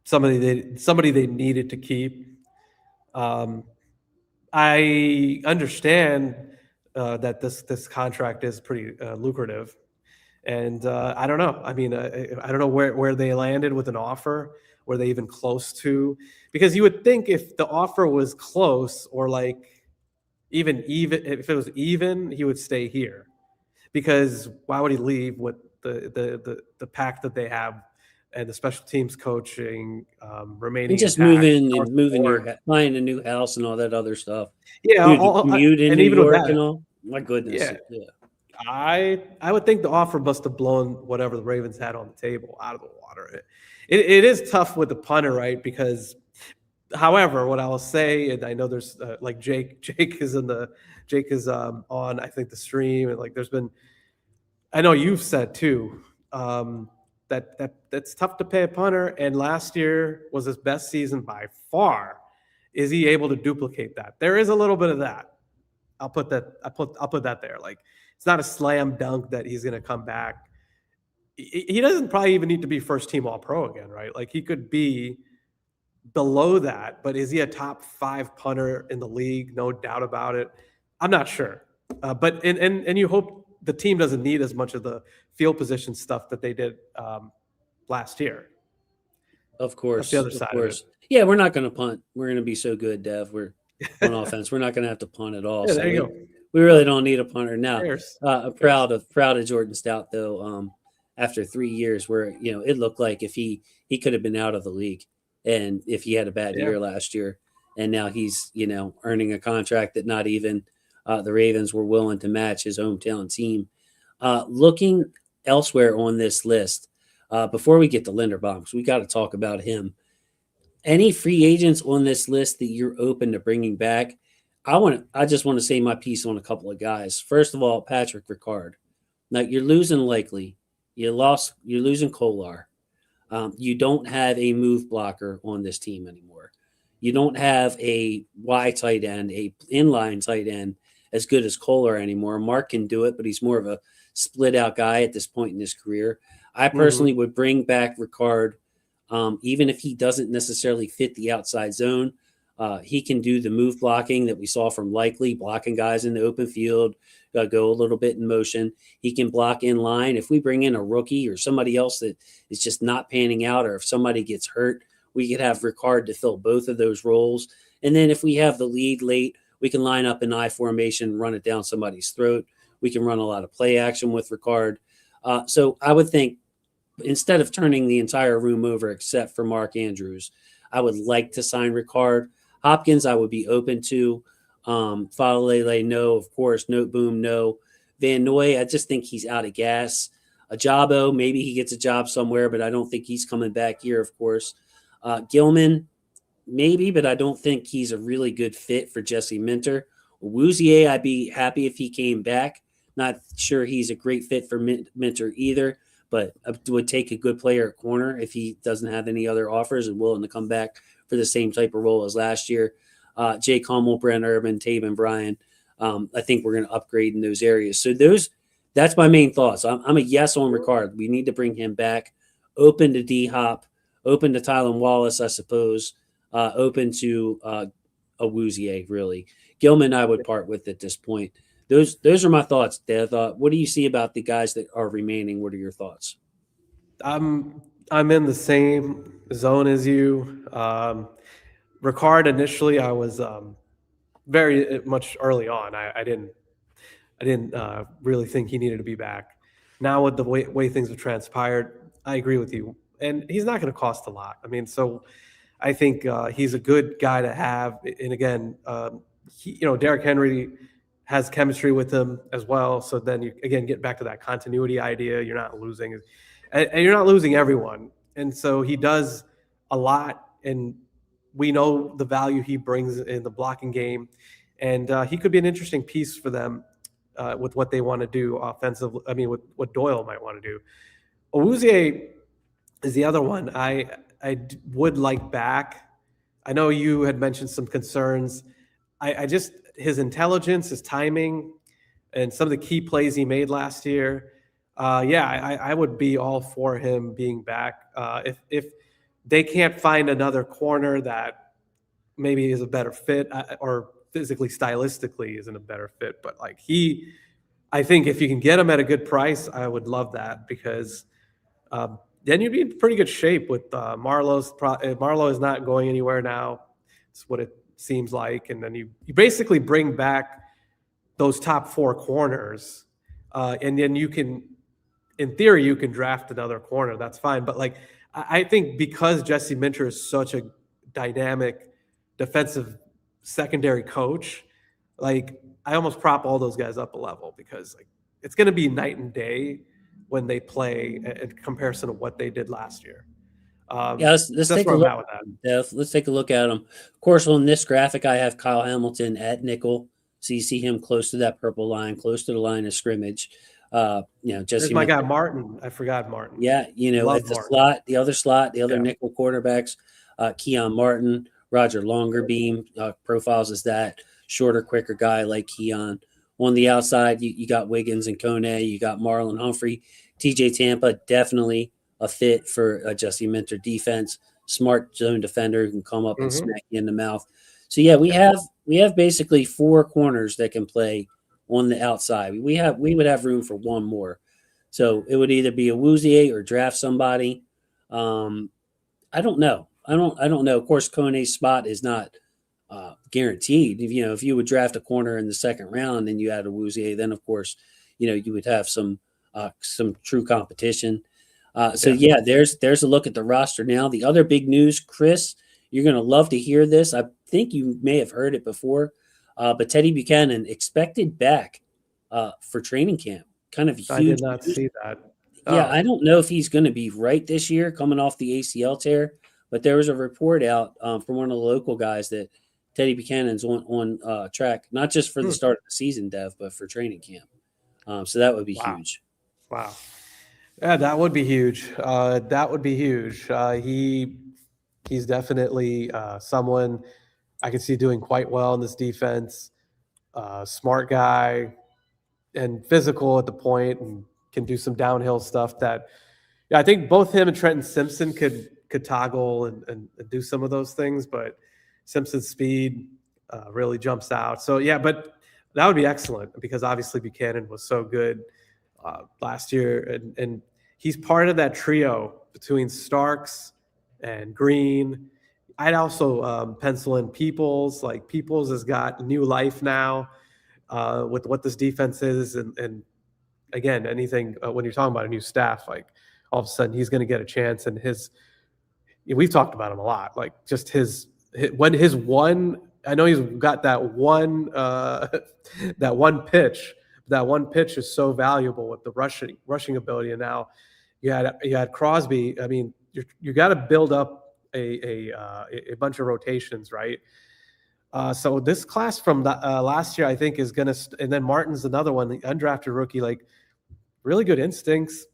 somebody they needed to keep. Um, I understand that this contract is pretty lucrative, and I don't know. I mean, I don't know where they landed with an offer. Were they even close to? Because you would think if the offer was close or like even if it was even, he would stay here. Because why would he leave with the pack that they have and the special teams coaching And remaining just intact moving across and the moving board? buying a new house and all that other stuff. Yeah, Dude, the commute in and New even with York and that, all. My goodness. yeah, Yeah. I would think the offer must have blown whatever the Ravens had on the table out of the water. It is tough with the punter, right? Because, however, what I'll say, and I know there's like Jake is on I think the stream, and like there's been I know you've said too that's tough to pay a punter, and last year was his best season by far. Is he able to duplicate that? There is a little bit of that. I'll put that there. Like it's not a slam dunk that he's going to come back. He doesn't probably even need to be first team All Pro again, right? Like he could be below that, but is he a top 5 punter in the league? No doubt about it. I'm not sure, but and you hope the team doesn't need as much of the field position stuff that they did last year. Of That's the course. other Of side of it. course. Yeah, we're not going to punt. We're going to be so good, Dev. We're on offense. We're not going to have to punt at all. Yeah, So there you we really don't need a punter now. Cheers. I'm proud of Jordan Stout though. After 3 years, where it looked like if he could have been out of the league, and if he had a bad Yeah. year last year, and now he's earning a contract that not even the Ravens were willing to match his hometown team. Looking elsewhere on this list, before we get to Linderbaum, because we got to talk about him. Any free agents on this list that you're open to bringing back? I just want to say my piece on a couple of guys. First of all, Patrick Ricard. Now you're losing Likely. You're losing Kolar. You don't have a move blocker on this team anymore. You don't have a Y tight end, a inline tight end as good as Kolar anymore. Mark can do it, but he's more of a split out guy at this point in his career. I personally would bring back Ricard, even if he doesn't necessarily fit the outside zone. He can do the move blocking that we saw from Likely, blocking guys in the open field, go a little bit in motion. He can block in line. If we bring in a rookie or somebody else that is just not panning out, or if somebody gets hurt, we could have Ricard to fill both of those roles. And then if we have the lead late, we can line up an I formation, run it down somebody's throat. We can run a lot of play action with Ricard. So I would think instead of turning the entire room over except for Mark Andrews, I would like to sign Ricard. Hopkins, I would be open to. Falalele, no. Of course. Noteboom, no. Van Noy, I just think he's out of gas. Ajabo, maybe he gets a job somewhere, but I don't think he's coming back here, of course. Gilman, maybe, but I don't think he's a really good fit for Jesse Minter. Wouzier, I'd be happy if he came back. Not sure he's a great fit for Minter either, but I would take a good player at corner if he doesn't have any other offers and willing to come back for the same type of role as last year. Jake Hummel, Brent Urban, Taven Bryan. I think we're going to upgrade in those areas. So that's my main thoughts. I'm a yes on Ricard. We need to bring him back. Open to D-Hop, open to Tylan Wallace, I suppose, open to a Wouzier, really. Gilman, I would part with at this point. Those are my thoughts, Dev. What do you see about the guys that are remaining? What are your thoughts? I'm in the same zone as you. Ricard, initially, I was very much early on. I didn't really think he needed to be back. Now with the way things have transpired, I agree with you, and he's not going to cost a lot. I mean, so I think he's a good guy to have. And again, Derrick Henry has chemistry with him as well. So then you again get back to that continuity idea. You're not losing, and you're not losing everyone. And so he does a lot, and we know the value he brings in the blocking game, and he could be an interesting piece for them with what they want to do offensively. I mean, with what Doyle might want to do. Awuzie is the other one I would like back. I know you had mentioned some concerns. I just his intelligence, his timing, and some of the key plays he made last year. Yeah, I would be all for him being back. If they can't find another corner that maybe is a better fit, or physically, stylistically isn't a better fit, but like I think if you can get him at a good price, I would love that because then you'd be in pretty good shape with Marlowe's. Marlowe is not going anywhere now. It's what it seems like, and then you basically bring back those top four corners, and then you can, in theory, you can draft another corner. That's fine, but like I think because Jesse Minter is such a dynamic defensive secondary coach, like I almost prop all those guys up a level because like it's going to be night and day when they play in comparison to what they did last year. Yeah, let's That's take a where I'm look, at with that. Dev. Let's take a look at him. Of course, on this graphic, I have Kyle Hamilton at nickel, so you see him close to that purple line, close to the line of scrimmage. There's Jesse my guy Minter. Martin. I forgot Martin. Yeah, Love at the Martin. slot, the other Yeah. nickel quarterbacks, Keon Martin, Roger Longerbeam profiles as that shorter, quicker guy like Keon. On the outside, you got Wiggins and Kone, you got Marlon Humphrey, TJ Tampa, definitely a fit for a Jesse Minter defense. Smart zone defender who can come up and smack you in the mouth. So yeah, we have basically four corners that can play on the outside. We would have room for one more. So it would either be a Woozier or draft somebody. I don't know. I don't know. Of course, Kone's spot is not guaranteed. If you would draft a corner in the second round and you had a Woozier, then of course, you would have some true competition. So yeah, there's a look at the roster now. The other big news, Chris, you're going to love to hear this. I think you may have heard it before, but Teddy Buchanan expected back for training camp. Kind of huge. I did not see that. Yeah, I don't know if he's going to be right this year coming off the ACL tear, but there was a report out from one of the local guys that Teddy Buchanan's on track, not just for the start of the season, Dev, but for training camp. So that would be huge. Wow. Yeah, that would be huge. That would be huge. He's definitely someone I can see doing quite well in this defense. Smart guy and physical at the point, and can do some downhill stuff that, yeah, I think both him and Trenton Simpson could toggle and do some of those things, but Simpson's speed really jumps out. So yeah, but that would be excellent because obviously Buchanan was so good last year, and he's part of that trio between Starks and Green. I'd also pencil in Peoples. Like Peoples has got new life now with what this defense is, and again, anything when you're talking about a new staff, like all of a sudden he's going to get a chance. And we've talked about him a lot, like just his one. I know he's got that one that one pitch. That one pitch is so valuable with the rushing ability. And now you had Crosby. I mean, you got to build up a bunch of rotations, right? So this class from last year, I think, is going to, and then Martin's another one, the undrafted rookie, like really good instincts.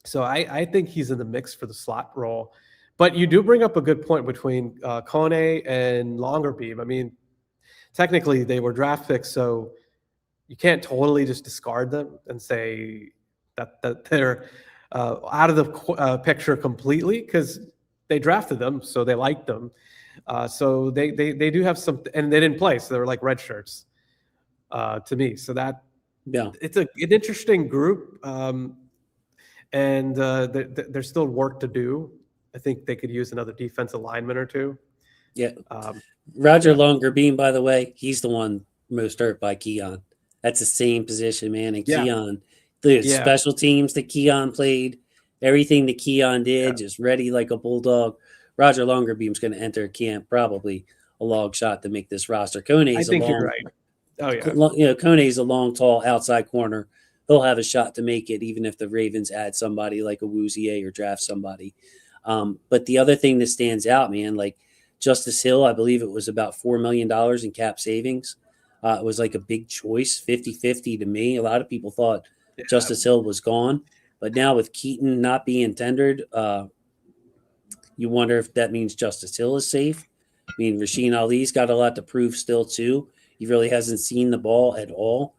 So I think he's in the mix for the slot role. But you do bring up a good point between Kone and Longerbeam. I mean, technically they were draft picks, so you can't totally just discard them and say that they're out of the picture completely because they drafted them, so they liked them. So they do have some, and they didn't play, so they were like red shirts to me. So it's an interesting group, and there's still work to do. I think they could use another defensive lineman or two. Yeah. Roger Longerbeam, by the way, he's the one most hurt by Keon. That's the same position, man. And Keon, the special teams that Keon played, everything that Keon did, just ready like a bulldog. Roger Longerbeam's going to enter camp probably a long shot to make this roster. Kone's you're right. Oh yeah. Kone's a long, tall outside corner. He'll have a shot to make it, even if the Ravens add somebody like a Woozier or draft somebody. But the other thing that stands out, man, like Justice Hill, I believe it was about $4 million in cap savings. It was like a big choice, 50-50 to me. A lot of people thought Justice Hill was gone. But now with Keaton not being tendered, you wonder if that means Justice Hill is safe. I mean, Rasheen Ali's got a lot to prove still, too. He really hasn't seen the ball at all.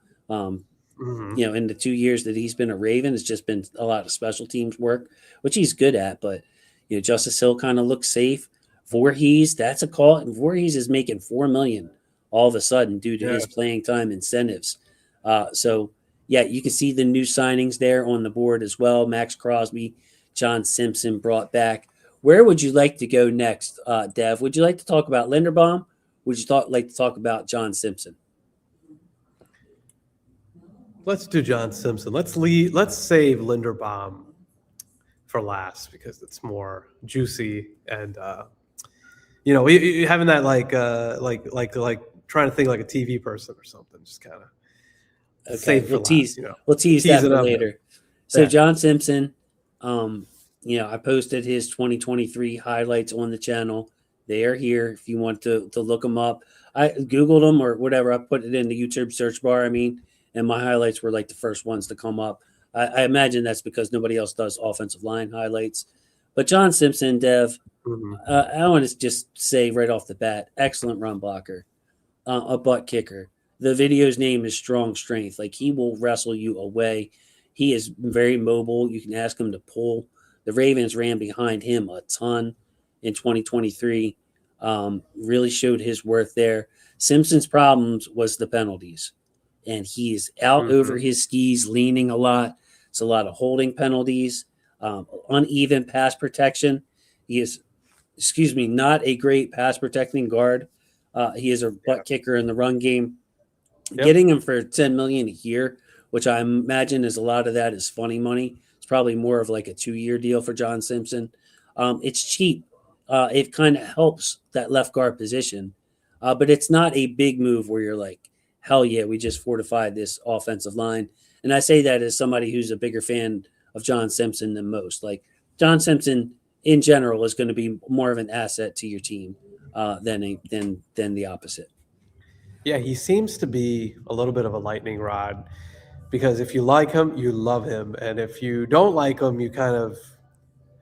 Mhm. In the 2 years that he's been a Raven, it's just been a lot of special teams work, which he's good at. But Justice Hill kind of looks safe. Voorhees, that's a call, and Voorhees is making $4 million all of a sudden due to Yeah. his playing time incentives. So yeah, you can see the new signings there on the board as well. Maxx Crosby, John Simpson brought back. Where would you like to go next, Dev? Would you like to talk about Linderbaum? Would you like to talk about John Simpson? Let's do John Simpson. Let's save Linderbaum for last because it's more juicy and having that like trying to think like a TV person or something. Just kind of Okay, save for last. we'll tease that Teasing for up. later. So Yeah. John Simpson, I posted his 2023 highlights on the channel. They are here if you want to look them up. I Googled them or whatever. I put it in the YouTube search bar. And my highlights were like the first ones to come up. I imagine that's because nobody else does offensive line highlights. But John Simpson, Dev, Mhm. I want to just say right off the bat, excellent run blocker, a butt kicker. The video's name is Strong Strength. Like he will wrestle you away. He is very mobile. You can ask him to pull. The Ravens ran behind him a ton in 2023. Really showed his worth there. Simpson's problems was the penalties, and he's out over Mhm. his skis, leaning a lot. It's a lot of holding penalties, uneven pass protection. He is, not a great pass protecting guard. He is a butt kicker in the run game. Yep. Getting him for $10 million a year, which I imagine is a lot of that is funny money. It's probably more of like a 2-year deal for John Simpson. It's cheap. It kind of helps that left guard position, but it's not a big move where you're like, hell yeah, we just fortified this offensive line. And I say that as somebody who's a bigger fan of John Simpson than most. Like John Simpson in general is going to be more of an asset to your team than the opposite. Yeah, he seems to be a little bit of a lightning rod because if you like him, you love him, and if you don't like him, you kind of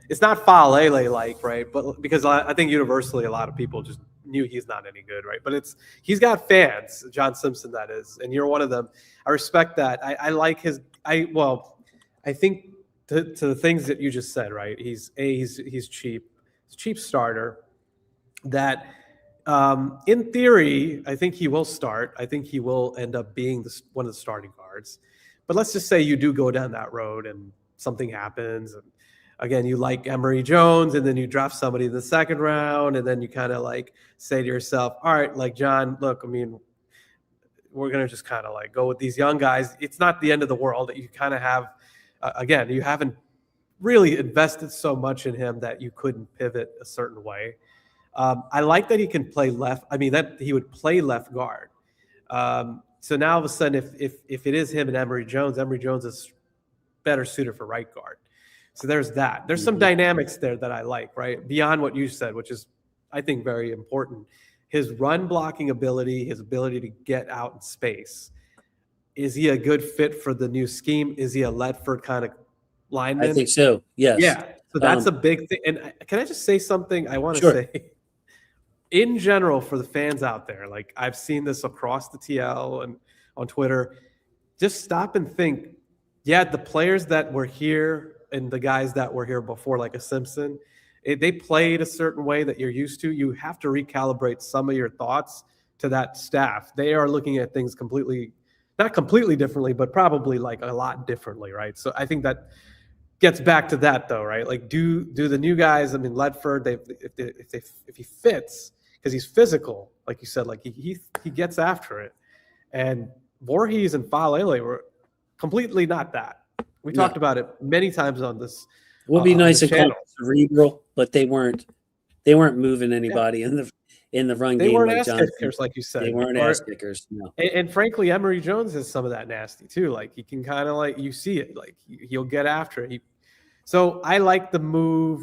it's not Falele like, right? But because I think universally a lot of people just knew he's not any good, right? But he's got fans, John Simpson, that is, and you're one of them. I respect that. I like his. I think to the things that you just said, right? He's cheap. He's a cheap starter. That in theory, I think he will start. I think he will end up being one of the starting guards. But let's just say you do go down that road and something happens. And again, you like Emory Jones, and then you draft somebody in the second round, and then you kind of like say to yourself, all right, like John, look, I mean, we're going to just kind of like go with these young guys. It's not the end of the world that you kind of have. Again, you haven't really invested so much in him that you couldn't pivot a certain way. I like that he can play left. I mean, that he would play left guard. So now all of a sudden, if it is him and Emory Jones is better suited for right guard. So there's that. There's some dynamics there that I like, right? Beyond what you said, which is, I think, very important. His run blocking ability, his ability to get out in space. Is he a good fit for the new scheme? Is he a Ledford kind of lineman? I think so. Yes. Yeah. So that's a big thing. And can I just say something I want to Sure. say? In general, for the fans out there, like I've seen this across the TL and on Twitter, just stop and think, yeah, the players that were here and the guys that were here before, like a Simpson, they played a certain way that you're used to. You have to recalibrate some of your thoughts to that staff. They are looking at things not completely differently, but probably like a lot differently, right? So I think that gets back to that though, right? Like do the new guys, I mean, Ledford, if he fits, because he's physical, like you said, like he gets after it. And Voorhees and Falele were completely not that. We talked about it many times on this. Would be nice and call cerebral, but they weren't moving anybody in the run game. They weren't like ass kickers, like you said. They weren't ass kickers. No. And frankly, Emory Jones has some of that nasty too. Like he can kind of like, you see it, like he'll get after it. So I like the move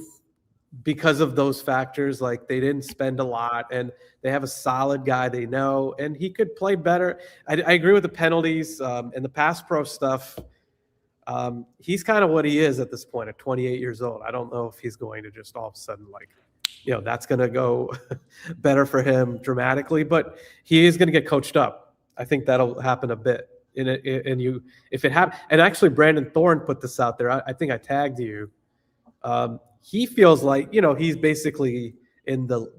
because of those factors. Like they didn't spend a lot, and they have a solid guy they know, and he could play better. I agree with the penalties and the pass pro stuff. He's kind of what he is at this point at 28 years old. I don't know if he's going to just all of a sudden that's going to go better for him dramatically, but he is going to get coached up. I think that'll happen a bit. and you, if it happened, and actually Brandon Thorne put this out there. I think I tagged you. He feels like, he's basically in the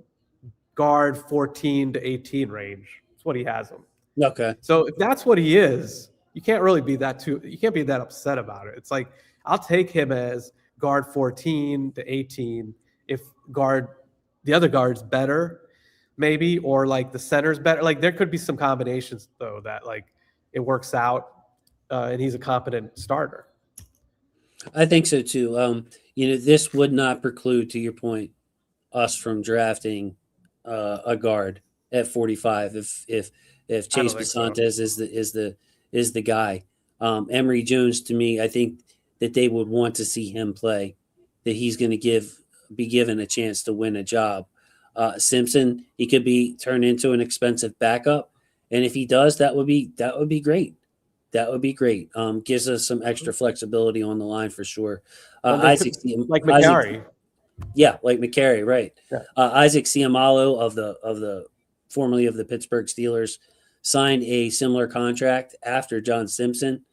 guard 14 to 18 range. That's what he has him. Okay. So if that's what he is, you can't really be you can't be that upset about it. It's like, I'll take him as guard 14 to 18 if the other guard's better, maybe, or like the center's better. Like there could be some combinations though that like it works out, and he's a competent starter. I think so too. This would not preclude, to your point, us from drafting a guard at 45 if Chase Basantes is the guy. Emory Jones, to me, I think that they would want to see him play, that he's going to be given a chance to win a job. Simpson, he could be turned into an expensive backup, and if he does, that would be great. That would be great. Gives us some extra flexibility on the line for sure. Isaac, like McCarry. Yeah, like McCarry, right? Yeah. Isaac Ciamalo of the formerly of the Pittsburgh Steelers signed a similar contract after John Simpson.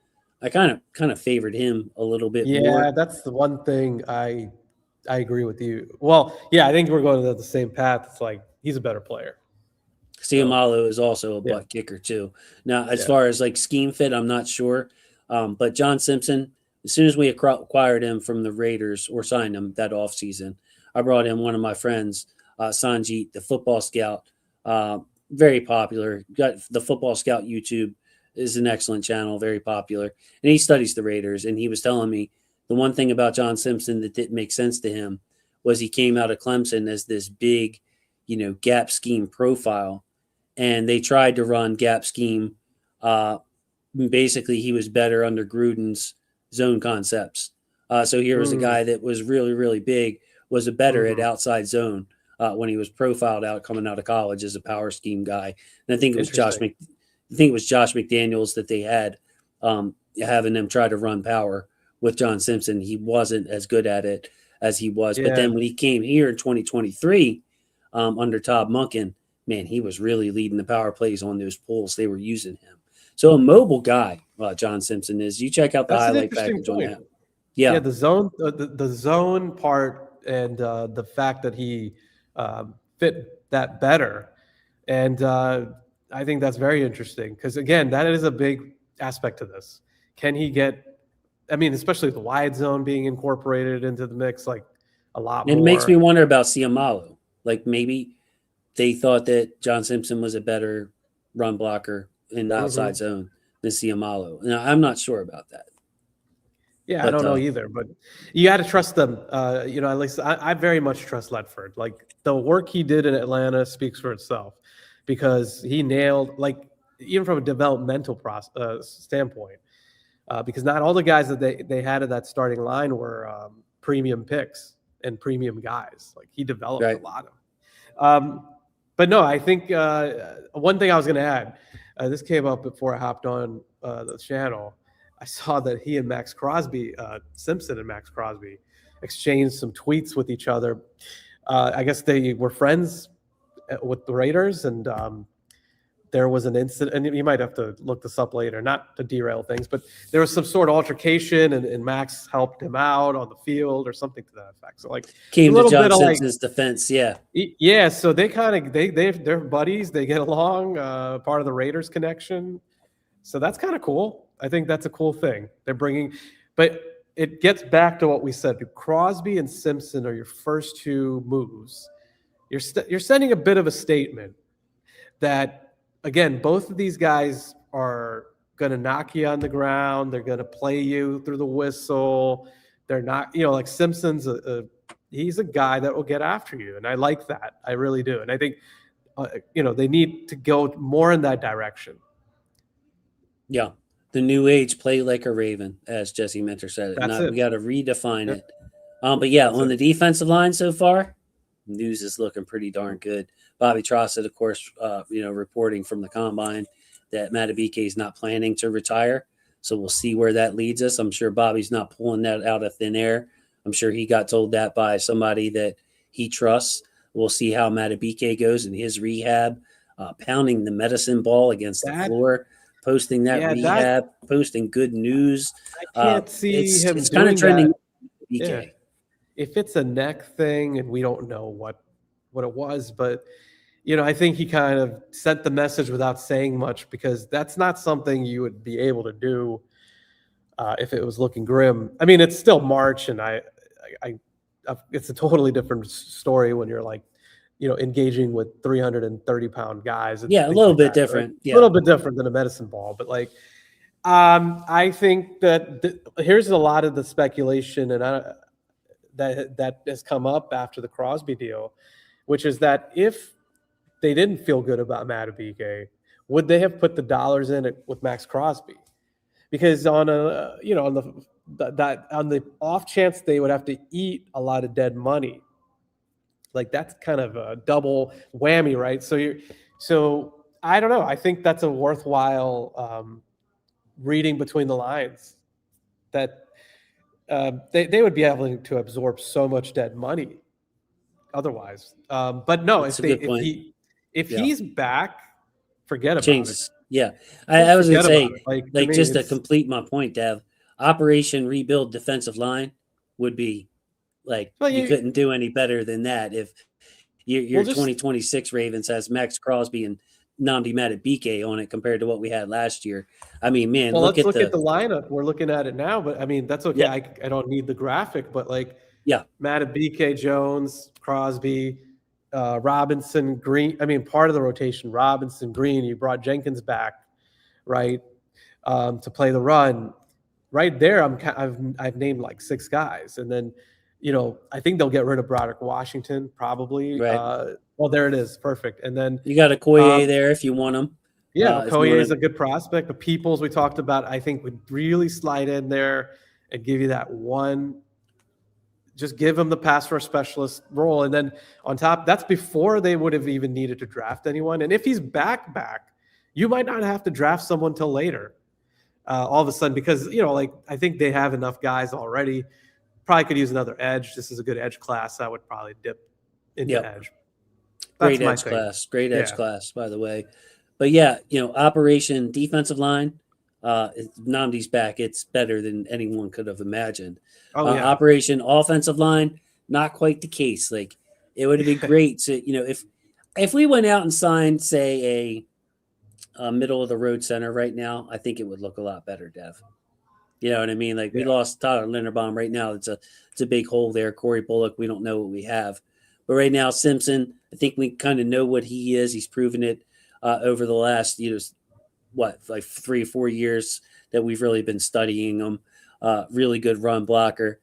I kind of favored him a little bit more. Yeah, that's the one thing I agree with you. Well, yeah, I think we're going down the same path. It's like he's a better player. Ciamalo is also a butt kicker too. Now, as far as like scheme fit, I'm not sure. But John Simpson, as soon as we acquired him from the Raiders or signed him that offseason, I brought in one of my friends, Sanjeet, the football scout, very popular. Got the Football Scout YouTube is an excellent channel, very popular. And he studies the Raiders. And he was telling me the one thing about John Simpson that didn't make sense to him was he came out of Clemson as this big, gap scheme profile. And they tried to run gap scheme. Basically, he was better under Gruden's zone concepts. So here was a guy that was really, really big, was a better at outside zone when he was profiled out coming out of college as a power scheme guy. And I think it was Josh McDaniels that they had having them try to run power with John Simpson. He wasn't as good at it as he was. Yeah. But then when he came here in 2023 under Todd Monken, man, he was really leading the power plays on those pulls. They were using him. So a mobile guy, John Simpson is. You check out the highlight package on that. Yeah, the zone part and the fact that he fit that better. And I think that's very interesting because, again, that is a big aspect to this. Can he especially the wide zone being incorporated into the mix, like a lot more. It makes me wonder about Ciamalo. Like maybe they thought that John Simpson was a better run blocker in the outside zone than Ciamalo. Now, I'm not sure about that. Yeah, I don't know either, but you got to trust them. At least I very much trust Ledford. Like the work he did in Atlanta speaks for itself because he nailed, like, even from a developmental standpoint, because not all the guys that they had in that starting line were premium picks and premium guys. Like he developed a lot of them. But no, I think one thing I was going to add, this came up before I hopped on the channel. I saw that he and Maxx Crosby, Simpson and Maxx Crosby, exchanged some tweets with each other. I guess they were friends with the Raiders, and there was an incident, and you might have to look this up later, not to derail things, but there was some sort of altercation, and Maxx helped him out on the field or something to that effect. So, like, came to John Simpson's defense, yeah. Yeah, so they're buddies. They get along, part of the Raiders connection. So that's kind of cool. I think that's a cool thing. They're bringing, but it gets back to what we said. Crosby and Simpson are your first two moves. You're sending a bit of a statement that, again, both of these guys are going to knock you on the ground. They're going to play you through the whistle. They're not, like Simpson's he's a guy that will get after you. And I like that. I really do. And I think, they need to go more in that direction. Yeah. The new age, play like a Raven, as Jesse Minter said. We got to redefine it. But yeah, on the defensive line so far, news is looking pretty darn good. Bobby Trossett, of course, reporting from the combine that Matabike is not planning to retire. So we'll see where that leads us. I'm sure Bobby's not pulling that out of thin air. I'm sure he got told that by somebody that he trusts. We'll see how Matabike goes in his rehab, pounding the medicine ball against the floor. posting that Yeah, that rehab, posting good news. I can't see him It's kind of doing trending that. Yeah. BK. If it's a neck thing and we don't know what it was, but I think he kind of sent the message without saying much because that's not something you would be able to do if it was looking grim. I mean, it's still March, and it's a totally different story when you're like, engaging with 330-pound guys and Yeah, a things little like bit that. Right? different. A Yeah, little bit different than a medicine ball, but like, I think that here's a lot of the speculation, and that has come up after the Crosby deal, which is that if they didn't feel good about Madubuike, would they have put the dollars in it with Max Crosby? Because on a on the off chance they would have to eat a lot of dead money, like that's kind of a double whammy, right? So I don't know. I think that's a worthwhile reading between the lines that they would be able to absorb so much dead money otherwise. But no, that's a good point. if Yeah, he's back, forget about it. changes. Yeah, Just I was gonna forget about it. say, Like to like, me, just to it's complete my point, Dev, Operation Rebuild Defensive Line would be like well, you couldn't do any better than that if your we'll just 2026 Ravens has Max Crosby and Namdi Madubuike on it compared to what we had last year. I mean, man, well, look let's at look at the the lineup. We're looking at it now, but I mean that's okay. yeah, I don't need the graphic, but like yeah, BK Jones, Crosby, Robinson, Green. I mean, part of the rotation, Robinson, Green. You brought Jenkins back, right, to play the run. Right there, I've named like 6 guys, and then I think they'll get rid of Broderick Washington probably. right. Well, there it is, perfect. And then You got a Okoye there if you want him. yeah, If you Okoye want is to, a good prospect. The Peoples we talked about, I think, would really slide in there and give you that one. Just give him the pass rush specialist role, and then on top, that's before they would have even needed to draft anyone. And if he's back, you might not have to draft someone till later. All of a sudden, because like I think they have enough guys already. Probably could use another edge. This is a good edge class. I would probably dip into yep. edge. That's Great my edge thing. class. Great edge Yeah. class, by the way. But yeah, Operation Defensive Line. Namdi's back. It's better than anyone could have imagined. Oh yeah. Operation Offensive Line, not quite the case. Like it would have been great to if we went out and signed, say, a middle of the road center right now, I think it would look a lot better, Dev. You know what I mean? Like we Yeah. lost Tyler Linderbaum right now. It's a big hole there. Corey Bullock, we don't know what we have. But right now, Simpson, I think we kind of know what he is. He's proven it over the last, like 3 or 4 years that we've really been studying him. Really good run blocker.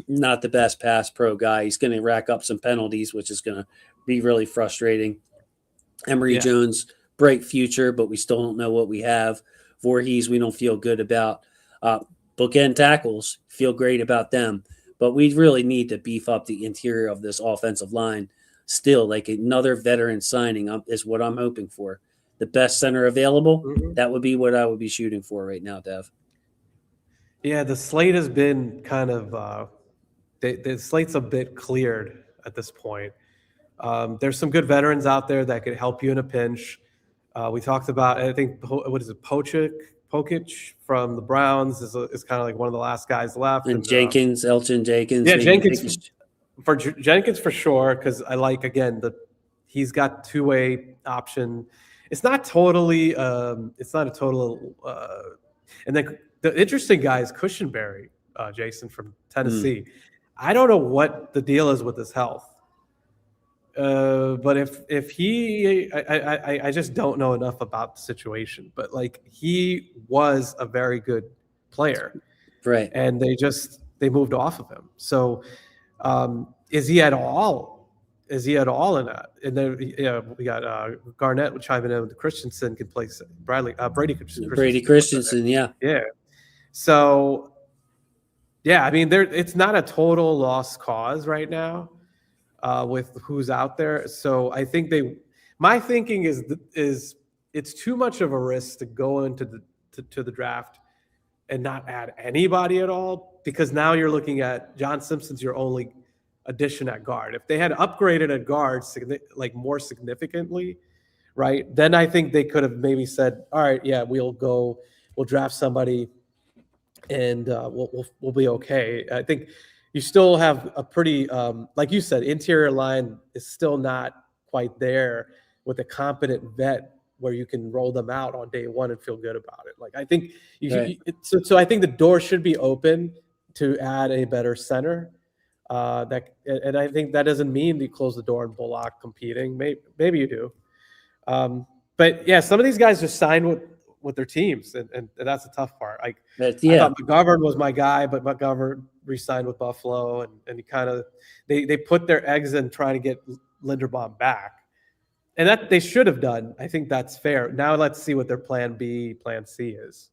Not the best pass pro guy. He's going to rack up some penalties, which is going to be really frustrating. Emory Yeah. Jones, bright future, but we still don't know what we have. Voorhees, we don't feel good about. Bookend tackles, feel great about them. But we really need to beef up the interior of this offensive line still. Like another veteran signing is what I'm hoping for. The best center available, that would be what I would be shooting for right now, Dev. Yeah, the slate has been kind of the slate's a bit cleared at this point. There's some good veterans out there that could help you in a pinch. We talked about, I think, what is it, Pokic from the Browns is kind of like one of the last guys left. And Jenkins, Elgin Jenkins. Yeah, Jenkins for sure, because I like, again, he's got two-way option. It's not totally, it's not a total, and then the interesting guy is Cushenberry, Jason from Tennessee. I don't know what the deal is with his health. But if he, I just don't know enough about the situation. But like he was a very good player, right? And they moved off of him. So is he at all? Is he at all in that? And then we got Garnett chiming in with Christensen can play Brady Christensen, yeah. So yeah, I mean it's not a total lost cause right now. With who's out there. So I think my thinking is it's too much of a risk to go into the draft and not add anybody at all, because now you're looking at John Simpson's your only addition at guard. If they had upgraded at guard like more significantly, right? Then I think they could have maybe said, all right, yeah, we'll draft somebody, and we'll be okay. I think you still have a pretty, like you said, interior line is still not quite there with a competent vet where you can roll them out on day one and feel good about it. Like I think Right. so I think the door should be open to add a better center. And I think that doesn't mean you close the door on Bullock competing. Maybe you do. But yeah, some of these guys just signed with their teams, and that's the tough part. Like But I yeah, thought McGovern was my guy, but McGovern re-signed with Buffalo, and he kind of they put their eggs in trying to get Linderbaum back, and that they should have done. I think that's fair. Now let's see what their plan B, plan C is.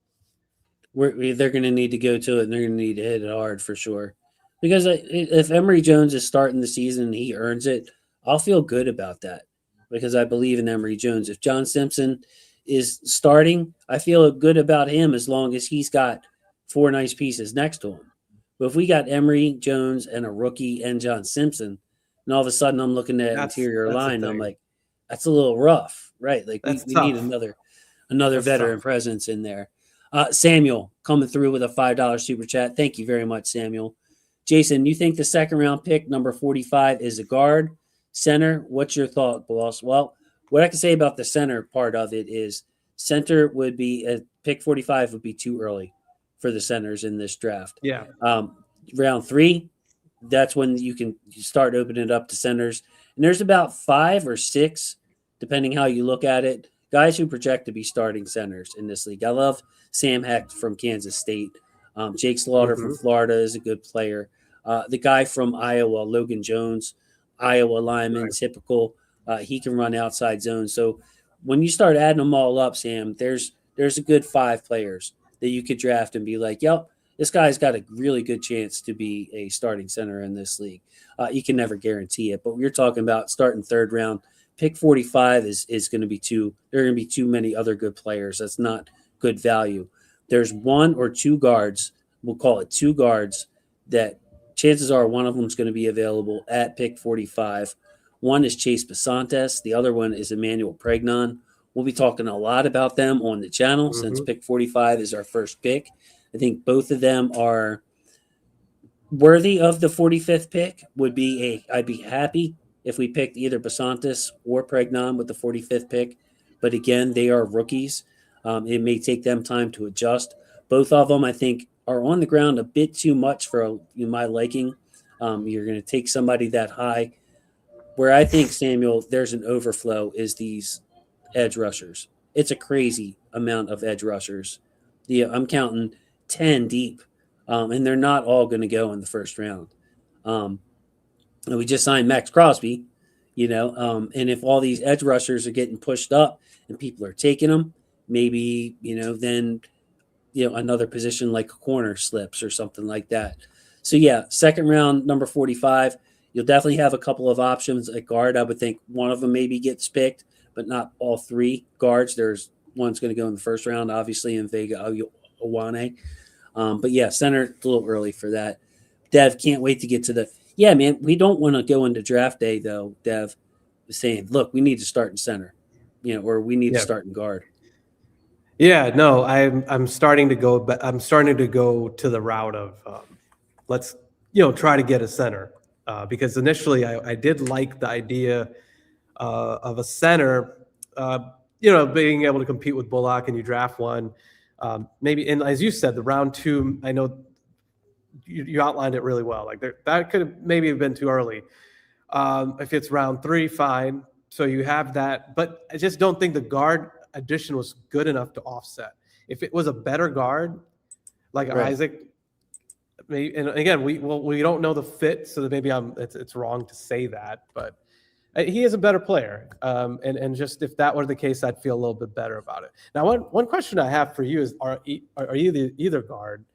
they're going to need to go to it, and they're going to need to hit it hard for sure. Because if Emory Jones is starting the season and he earns it, I'll feel good about that because I believe in Emory Jones. If John Simpson is starting, I feel good about him as long as he's got four nice pieces next to him. But if we got Emory Jones and a rookie and John Simpson, and all of a sudden I'm looking at interior That's the line, and I'm thing. like, that's a little rough, right? Like That's we need tough. another That's veteran tough. presence in there. Samuel coming through with a $5 super chat. Thank you very much, Samuel. Jason, you think the second round pick, number 45, is a guard, center? What's your thought, boss? Well, what I can say about the center part of it is center would be pick 45 would be too early for the centers in this draft. Yeah. Round 3, that's when you can start opening it up to centers. And there's about 5 or 6, depending how you look at it, guys who project to be starting centers in this league. I love Sam Hecht from Kansas State. Jake Slaughter from Florida is a good player. The guy from Iowa, Logan Jones, Iowa lineman, Right. typical. He can run outside zones. So when you start adding them all up, Sam, there's a good 5 players that you could draft and be like, yep, this guy's got a really good chance to be a starting center in this league. You can never guarantee it, but we're talking about starting third round. Pick 45 is going to be there are going to be too many other good players. That's not good value. There's 1 or 2 guards, we'll call it 2 guards, that chances are one of them is going to be available at pick 45. One is Chase Basantes. The other one is Emmanuel Pregnon. We'll be talking a lot about them on the channel since pick 45 is our first pick. I think both of them are worthy of the 45th pick. I'd be happy if we picked either Basantes or Pregnon with the 45th pick. But again, they are rookies. It may take them time to adjust. Both of them, I think, are on the ground a bit too much for my liking. You're going to take somebody that high. Where I think, Samuel, there's an overflow is these edge rushers. It's a crazy amount of edge rushers. I'm counting 10 deep, and they're not all going to go in the first round. And we just signed Maxx Crosby, and if all these edge rushers are getting pushed up and people are taking them, maybe, then, another position like a corner slips or something like that. So, yeah, second round, number 45, you'll definitely have a couple of options at guard. I would think one of them maybe gets picked, but not all 3 guards. There's one's going to go in the first round, obviously, in Vega Owane. But, yeah, center, a little early for that. Dev, can't wait to get to the – yeah, man, we don't want to go into draft day, though, Dev, saying, look, we need to start in center, or we need to start in guard. Yeah, no, I'm starting to go. I'm starting to go to the route of let's try to get a center because initially I did like the idea of a center, being able to compete with Bullock and you draft one, maybe. And as you said, the round 2, I know you outlined it really well. Like that could have maybe been too early. If it's round 3, fine. So you have that, but I just don't think the guard addition was good enough to offset. If it was a better guard, like Right. Isaac, maybe, and again, we don't know the fit, so that maybe it's wrong to say that, but he is a better player. And just if that were the case, I'd feel a little bit better about it. Now, one question I have for you is: Are either guard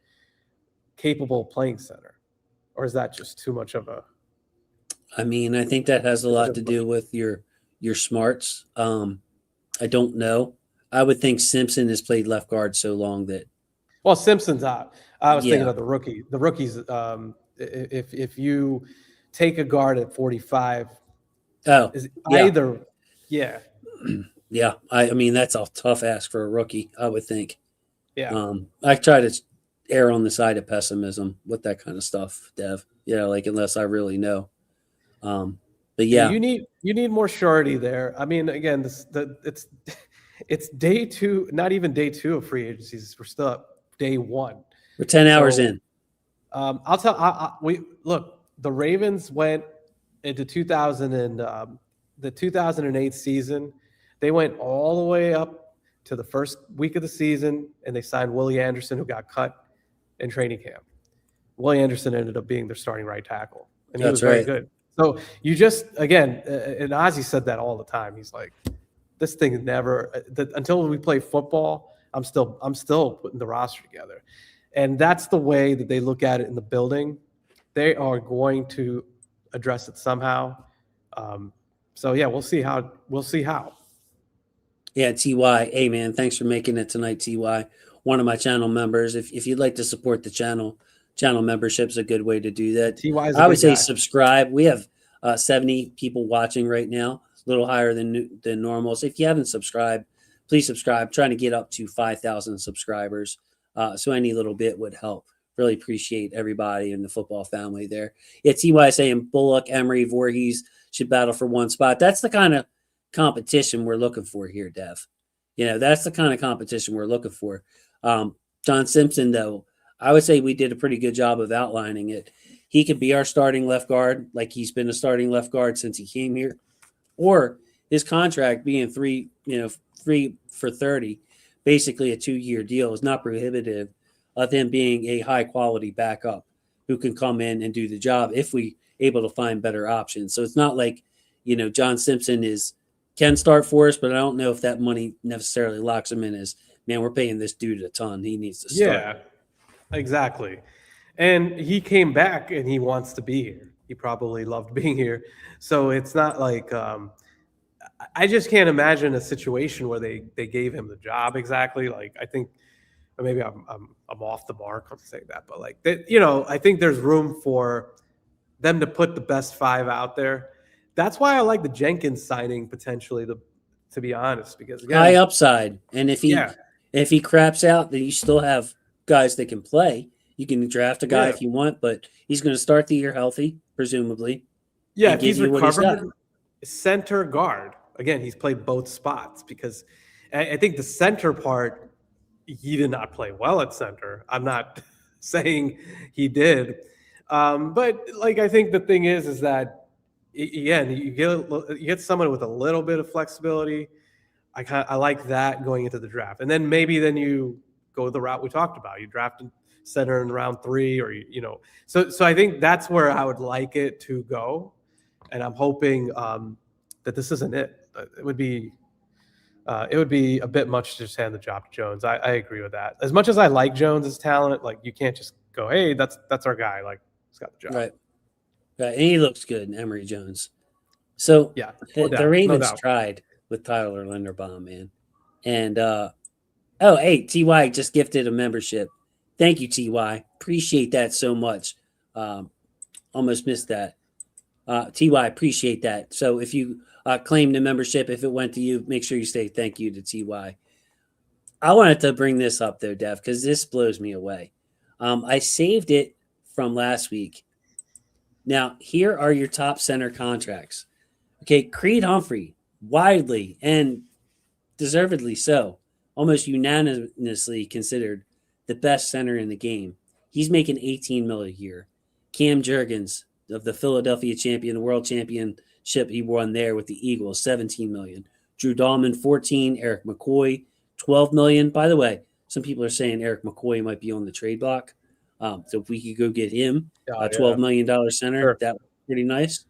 capable of playing center, or is that just too much of a? I mean, I think that has a lot to do with your smarts. I don't know. I would think Simpson has played left guard so long that. Well, Simpson's out. I was thinking Yeah. of the rookie. The rookies. If you take a guard at 45, Oh, is yeah. either, yeah. Yeah, I mean that's a tough ask for a rookie, I would think. Yeah. I try to err on the side of pessimism with that kind of stuff, Dev. Like unless I really know. Um, but Yeah, yeah, you need more surety there. I mean, again, it's it's day two, not even day two of free agencies. We're still at day one. we're 10 hours So in. I'll tell. We look. The Ravens went into 2000 and the 2008 season. They went all the way up to the first week of the season, and they signed Willie Anderson, who got cut in training camp. Willie Anderson ended up being their starting right tackle, and he was That's very right. good. So you just again, and Ozzy said that all the time. He's like, this thing never until we play football. I'm still putting the roster together, and that's the way that they look at it in the building. They are going to address it somehow. So yeah, we'll see how. Yeah, TY. Hey man, thanks for making it tonight, TY. One of my channel members. If you'd like to support the channel membership's a good way to do that. Ty is a I would good say guy. subscribe. We have 70 people watching right now, a little higher than normal. So if you haven't subscribed, please subscribe. Trying to get up to 5,000 subscribers. So any little bit would help. Really appreciate everybody in the football family there. Yeah, TY saying Bullock, Emery, Voorhees should battle for one spot. That's the kind of competition we're looking for here, Dev. That's the kind of competition we're looking for. John Simpson, though, I would say we did a pretty good job of outlining it. He could be our starting left guard, like he's been a starting left guard since he came here, or his contract being three for 30, basically a 2-year deal, is not prohibitive of him being a high quality backup who can come in and do the job if we able to find better options. So it's not like John Simpson can start for us, but I don't know if that money necessarily locks him in as, man, we're paying this dude a ton. He needs to start. Yeah, exactly. And he came back and he wants to be here. He probably loved being here. So it's not like I just can't imagine a situation where they gave him the job exactly. Like I think or maybe I'm off the mark on saying that, but like that, I think there's room for them to put the best five out there. That's why I like the Jenkins signing potentially, to be honest, because High again, upside. And yeah, if he craps out, then you still have guys that can play. You can draft a guy yeah, if you want, but he's going to start the year healthy, presumably, yeah. and If give he's you what he's got. recovered, center guard again, he's played both spots because I think the center part he did not play well at center. I'm not saying he did, but like I think the thing is that again you get someone with a little bit of flexibility. I like that going into the draft, and then maybe then you go the route we talked about. You draft a center in round 3, or So I think that's where I would like it to go, and I'm hoping that this isn't it. It would be a bit much to just hand the job to Jones. I agree with that. As much as I like Jones' talent, like you can't just go, hey, that's our guy. Like he's got the job. Right. Right. And he looks good, Emery Jones. So Yeah, no the doubt, no Ravens doubt. tried with Tyler Linderbaum, man. And oh, hey, TY just gifted a membership. Thank you, TY. Appreciate that so much. Almost missed that. TY, appreciate that. So if you claim the membership, if it went to you, make sure you say thank you to TY. I wanted to bring this up though, Dev, because this blows me away. I saved it from last week. Now, here are your top center contracts. Okay, Creed Humphrey, widely and deservedly so, almost unanimously considered the best center in the game. He's making 18 mil a year. Cam Jurgens of the Philadelphia champion, the world championship he won there with the Eagles, 17 million. Drew Dahlman, 14. Eric McCoy, 12 million. By the way, some people are saying Eric McCoy might be on the trade block. So if we could go get him, a Yeah, $12 million center, sure. that would be pretty nice.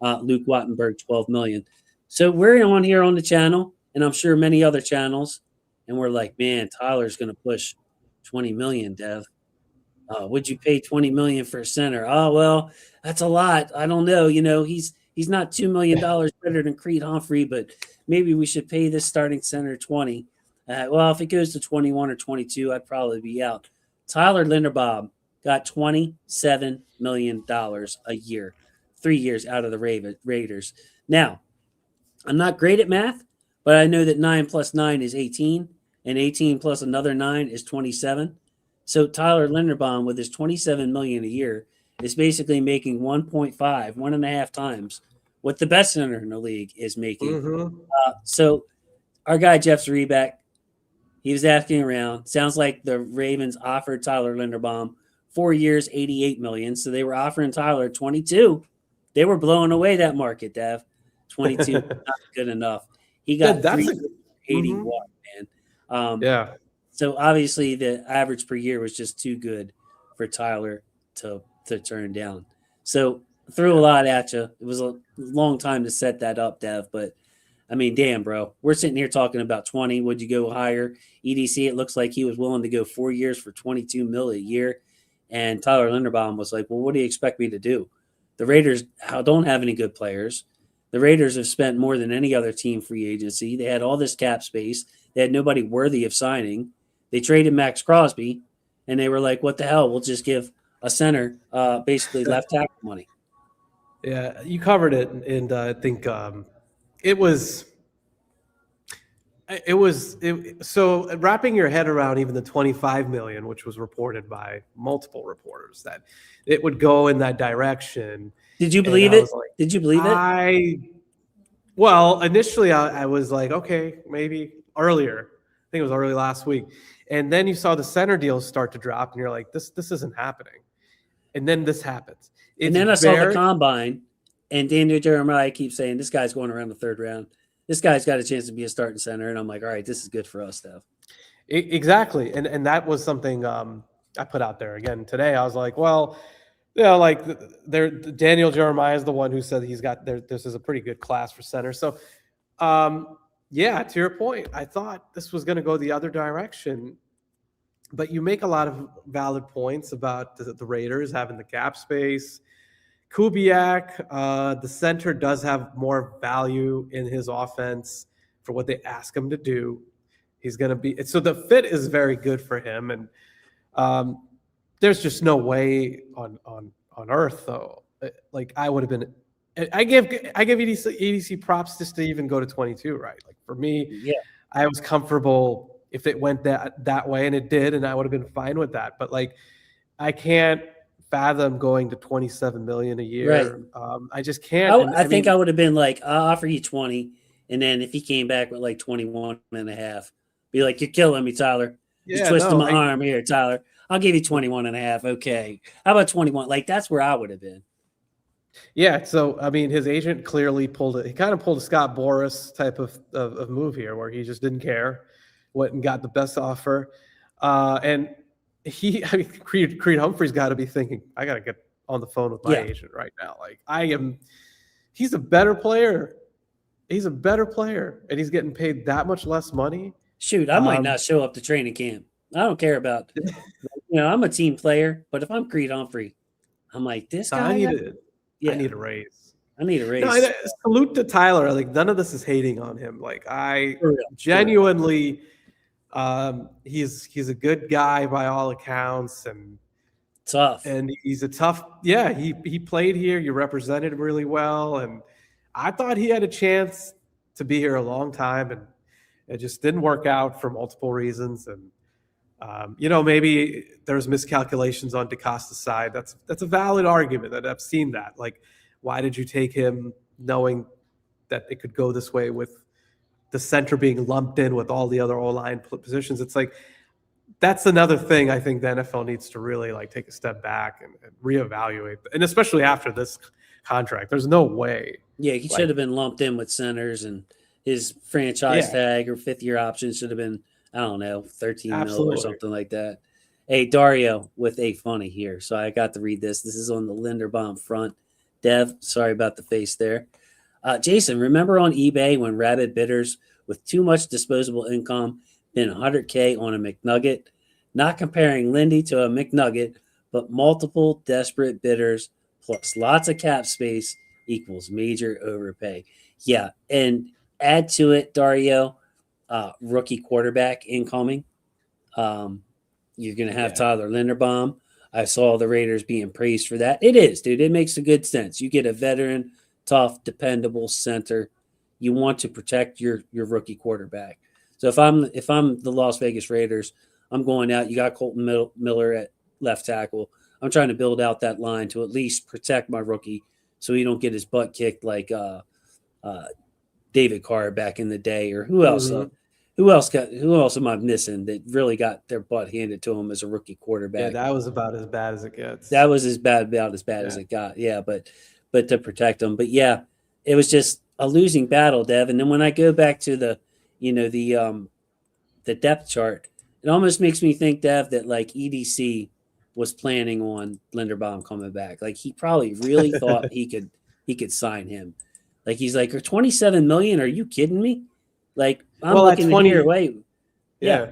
Luke Wattenberg, 12 million. So we're on here on the channel, and I'm sure many other channels, and we're like, man, Tyler's going to push 20 million, Dev. Would you pay 20 million for a center? Oh, well, that's a lot. I don't know. He's not $2 million better than Creed Humphrey, but maybe we should pay this starting center 20. Well, if it goes to 21 or 22, I'd probably be out. Tyler Linderbaum got $27 million a year, 3 years out of the Raiders. Now, I'm not great at math, but I know that 9 plus 9 is 18, and 18 plus another 9 is 27. So Tyler Linderbaum, with his 27 million a year, is basically making 1.5, 1.5 times what the best center in the league is making. Mm-hmm. So our guy Jeff Zrebiec, he was asking around. Sounds like the Ravens offered Tyler Linderbaum 4 years, 88 million. So they were offering Tyler 22. They were blowing away that market, Dev. 22, not good enough. He got That's a 381, man. yeah. So obviously the average per year was just too good for Tyler to turn down. So threw a lot at you. It was a long time to set that up, Dev, but I mean, damn, bro. We're sitting here talking about 20. Would you go higher? EDC, it looks like he was willing to go 4 years for 22 mil a year. And Tyler Linderbaum was like, well, what do you expect me to do? The Raiders don't have any good players. The Raiders have spent more than any other team free agency. They had all this cap space. They had nobody worthy of signing. They traded Maxx Crosby, and they were like, what the hell? We'll just give a center basically left tackle money. Yeah, you covered it, and I think it was so wrapping your head around even the 25 million, which was reported by multiple reporters, that it would go in that direction. Did you believe it? Like, did you believe it? Well, initially I was like, okay, maybe earlier. I think it was early last week. And then you saw the center deals start to drop, and you're like, this isn't happening. And then this happens. And then I saw the combine, and Daniel Jeremiah keeps saying, this guy's going around the third round. This guy's got a chance to be a starting center. And I'm like, all right, this is good for us, Steph. Exactly. And that was something I put out there again today. I was like, well, you know, like Daniel Jeremiah is the one who said he's got this is a pretty good class for center. So, yeah, to your point, I thought this was going to go the other direction. But you make a lot of valid points about the Raiders having the cap space. Kubiak, the center, does have more value in his offense for what they ask him to do. He's going to be so the fit is very good for him, and there's just no way on earth though. Like I would have been, I give EDC props just to even go to 22, right? Like for me, yeah, I was comfortable if it went that way, and it did, and I would have been fine with that. But like, I can't fathom going to 27 million a year. Right. I just can't. I think I would have been like, I'll offer you 20. And then if he came back with like 21 and a half, be like, you're killing me, Tyler. You're twisting my arm here, Tyler. I'll give you 21 and a half. Okay. How about 21? Like, that's where I would have been. Yeah. So, I mean, his agent clearly he kind of pulled a Scott Boras type of move here, where he just didn't care, went and got the best offer. And Creed Humphrey's got to be thinking, I got to get on the phone with my agent right now. Like he's a better player. He's a better player, and he's getting paid that much less money. Shoot, I might not show up to training camp. I don't care about, I'm a team player, but if I'm Creed Humphrey, I'm like, this guy. I need a raise. I need a raise. No, salute to Tyler. Like none of this is hating on him. Like I genuinely. He's a good guy by all accounts, and tough. And he's a tough. Yeah, he played here. You represented him really well, and I thought he had a chance to be here a long time, and it just didn't work out for multiple reasons. And maybe there's miscalculations on DeCosta's side. That's a valid argument, that I've seen that. Like, why did you take him knowing that it could go this way with the center being lumped in with all the other O-line positions? It's like, that's another thing I think the NFL needs to really like take a step back and reevaluate. And especially after this contract, there's no way. Yeah, he should have been lumped in with centers, and his franchise tag or fifth-year option should have been, I don't know, 13 mil or something like that. Hey, Dario with a funny here. So I got to read this. This is on the Linderbaum front. Dev, sorry about the face there. Jason, remember on eBay when rabid bidders with too much disposable income bid $100K on a McNugget? Not comparing Lindy to a McNugget, but multiple desperate bidders plus lots of cap space equals major overpay. Yeah, and add to it, Dario, rookie quarterback incoming. You're going to have Tyler Linderbaum. I saw the Raiders being praised for that. It is, dude. It makes a good sense. You get a veteran, tough, dependable center. you want to protect your rookie quarterback. So if I'm the Las Vegas Raiders, I'm going out. You got Colton Miller at left tackle. I'm trying to build out that line to at least protect my rookie, so he don't get his butt kicked like uh, David Carr back in the day, or who else? Hmm. Who else am I missing that really got their butt handed to them as a rookie Yeah, quarterback? that was about as bad as it gets. That was about as bad as Yeah. it got. Yeah, but to protect them. But yeah, it was just a losing battle, Dev. And then when I go back to you know, the depth chart, it almost makes me think, Dev, that like EDC was planning on Linderbaum coming back. Like he probably really thought he could sign him. Like he's like, or 27 million? Are you kidding me? Like I'm Well, at looking at here. 20, Wait, yeah,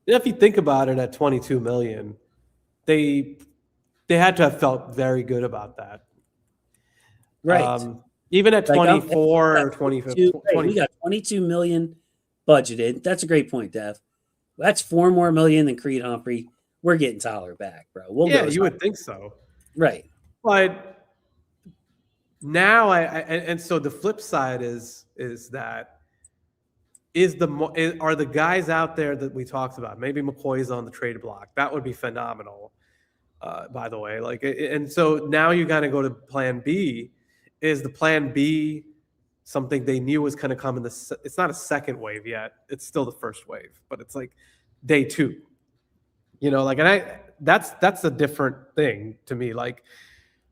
yeah. If you think about it, at 22 million, they they had to have felt very good about that. right. Even at Like I'm 24 or 20, right, we got 22 million budgeted. That's a great point, Dev. That's 4 more million than Creed Humphrey. We're getting Tyler back, bro. We'll yeah, go. you would think so. Right. But now and so the flip side is that are the guys out there that we talked about? Maybe McCoy's on the trade block. That would be phenomenal. By the way, like, and so now you got to go to plan B. Is the plan B something they knew was going to come in the? It's not a second wave yet. It's still the first wave, but it's like day two. Like, and that's a different thing to me. Like,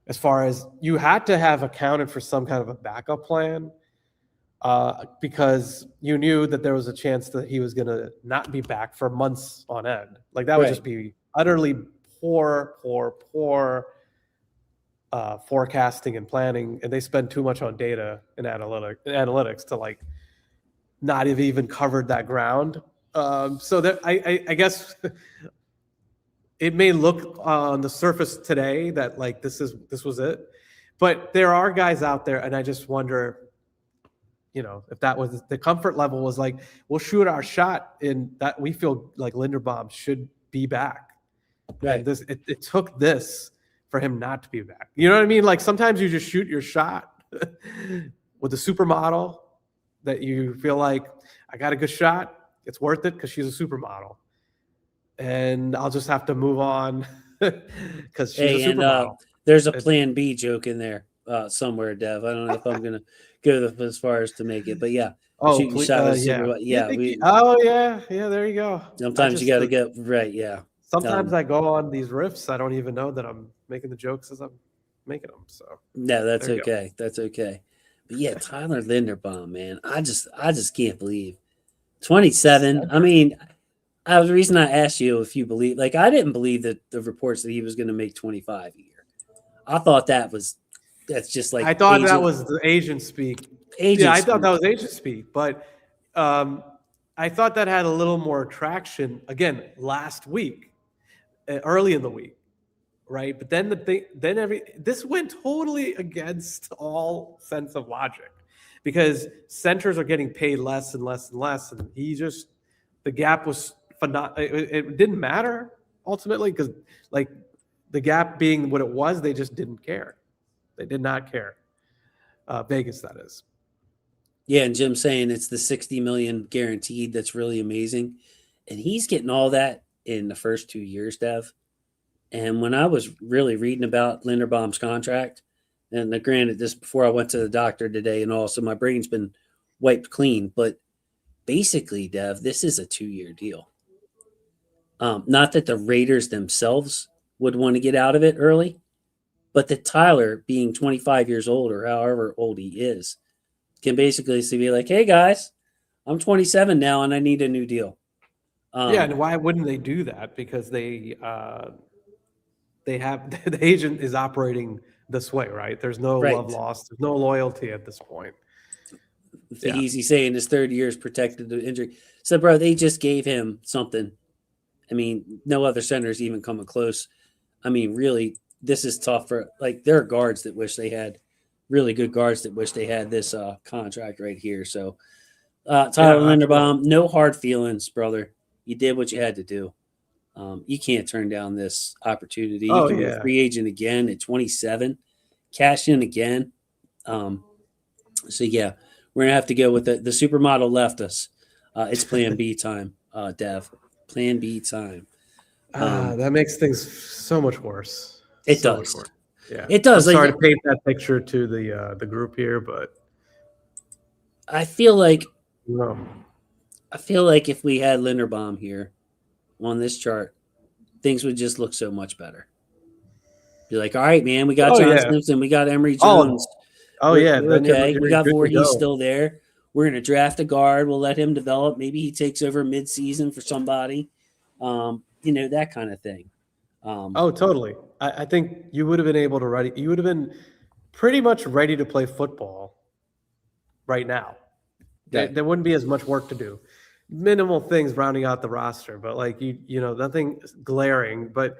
as far as you had to have accounted for some kind of a backup plan, because you knew that there was a chance that he was going to not be back for months on end. Like that would just be utterly poor forecasting and planning, and they spend too much on data and analytics to like not have even covered that ground. So that I guess it may look on the surface today that like this was it, but there are guys out there, and I just wonder, if that was the comfort level was like, we'll shoot our shot in that we feel like Linderbaum should be back. Right. And it took this for him not to be back. You know what I mean? Like sometimes you just shoot your shot with a supermodel that you feel like I got a good shot. It's worth it because she's a supermodel. And I'll just have to move on because she's a supermodel. There's a plan B joke in there somewhere, Dev. I don't know if I'm going to go as far as to make it, but yeah. Oh, shot yeah. Yeah. Yeah, there you go. Sometimes you got to get right. Yeah. Sometimes I go on these riffs. I don't even know that I'm making the jokes as I'm making them. So no, that's okay. That's okay. But yeah, Tyler Linderbaum, man, I just can't believe 27. I mean, the reason I asked you if you believe, like, I didn't believe that the reports that he was going to make 25 a year. I thought that's just like I thought that was the agent speak. I thought that was agent speak, but I thought that had a little more traction again last week. Early in the week, right? But then this went totally against all sense of logic, because centers are getting paid less and less and less, and the gap was it didn't matter ultimately, because like the gap being what it was, they just didn't care. They did not care. Vegas, that is. Yeah, and Jim's saying it's the 60 million guaranteed. That's really amazing, and he's getting all that in the first 2 years, Dev. And when I was really reading about Linderbaum's contract, and granted, this before I went to the doctor today, and also my brain's been wiped clean, but basically, Dev, this is a 2-year deal. Not that the Raiders themselves would want to get out of it early, but that Tyler, being 25 years old or however old he is, can basically be like, hey, guys, I'm 27 now and I need a new deal. And why wouldn't they do that? Because they have the agent is operating this way, right? There's no love lost. There's no loyalty at this point. Easy saying his third year is protected to injury. So, bro, they just gave him something. I mean, no other center's even coming close. I mean, really, this is tough for, like, there are guards that wish they had, really good guards that wish they had this contract right here. So, Tyler Linderbaum, no hard feelings, brother. You did what you had to do. You can't turn down this opportunity. You can be a free agent again at 27, cash in again. So, yeah, We're gonna have to go with the supermodel left us. It's Plan B time, Dev. Plan B time. That makes things so much worse. It So much does. worse. Yeah. It does. I'm sorry Like to paint that picture to the group here, but I feel like no. if we had Linderbaum here on this chart, things would just look so much better. Be like, all right, man, we got Oh John yeah. Simpson, we got Emory Oh, Jones. oh We're, yeah. we're Then okay. We you're got good to Voorhees go. still there. We're gonna draft a guard. We'll let him develop. Maybe he takes over mid-season for somebody. That kind of thing. Oh, totally. I think you would have been able to ready. You would have been pretty much ready to play football right now. There wouldn't be as much work to do. Minimal things rounding out the roster, but like nothing glaring. But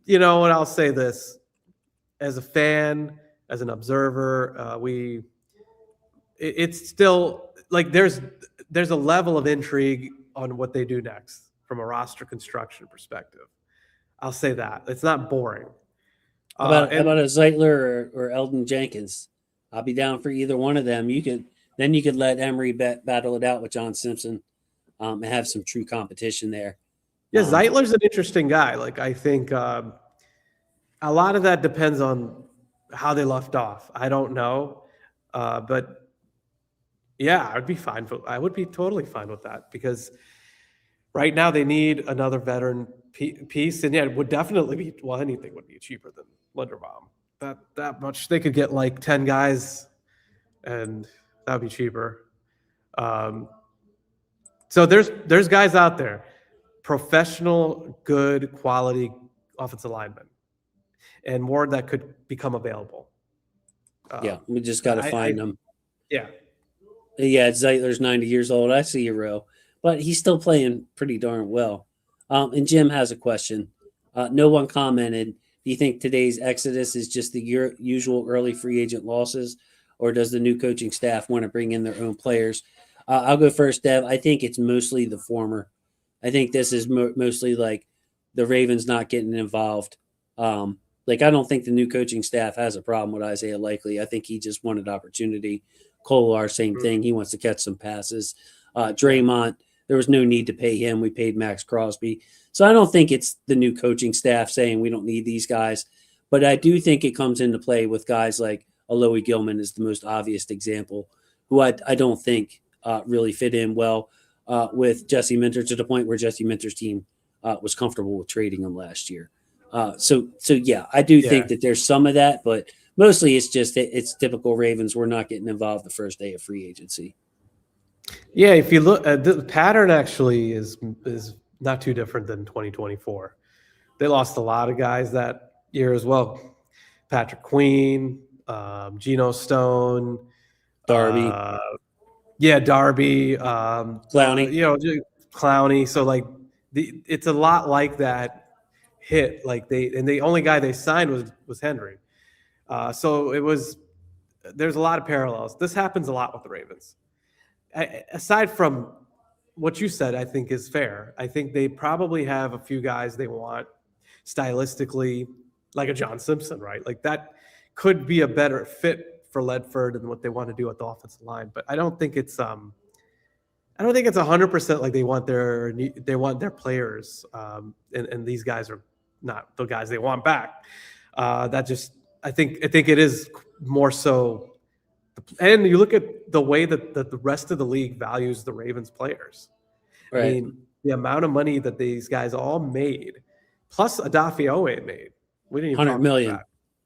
what I'll say this as a fan, as an observer, it's still like there's a level of intrigue on what they do next from a roster construction perspective. I'll say that it's not boring. How And about a Zeitler or Eldon Jenkins? I'll be down for either one of them. You could let Emory battle it out with John Simpson, and have some true competition there. yeah, Zeitler's an interesting guy. Like I think a lot of that depends on how they left off. I don't know, but yeah, I would be totally fine with that because right now they need another veteran piece, and yeah, it would definitely be. Well, anything would be cheaper than Linderbaum. That much they could get like 10 guys, and that would be cheaper. So there's guys out there, professional, good quality offensive linemen, and more that could become available. Yeah, we just got to find them. Yeah. Yeah, Zeitler's 90 years old. I see you, Ro. But he's still playing pretty darn well. And Jim has a question. No one commented. Do you think today's exodus is just the usual early free agent losses, or does the new coaching staff want to bring in their own players? I'll go first, Dev. I think it's mostly the former. I think this is mostly like the Ravens not getting involved. I don't think the new coaching staff has a problem with Isaiah Likely. I think he just wanted opportunity. Kolar, same thing. He wants to catch some passes. Draymond, there was no need to pay him. We paid Maxx Crosby. So I don't think it's the new coaching staff saying we don't need these guys. But I do think it comes into play with guys like Alohi Gilman is the most obvious example, who I don't think really fit in well with Jesse Minter to the point where Jesse Minter's team was comfortable with trading him last year. So yeah, I do think that there's some of that, but mostly it's just it's typical Ravens. We're not getting involved the first day of free agency. Yeah, if you look, the pattern actually is not too different than 2024. They lost a lot of guys that year as well. Patrick Queen, Geno Stone, Darby, Darby, Clowney, Clowney. So like it's a lot like that hit. Like the only guy they signed was Henry. So there's a lot of parallels. This happens a lot with the Ravens. Aside from what you said, I think is fair. I think they probably have a few guys they want stylistically, like a John Simpson, right? Like that could be a better fit for Ledford and what they want to do at the offensive line. But I don't think it's 100% like they want their players, and these guys are not the guys they want back. I think it is more so. And you look at the way that the rest of the league values the Ravens players. Right. I mean, the amount of money that these guys all made, plus Adafiowe made. We didn't even 100 million.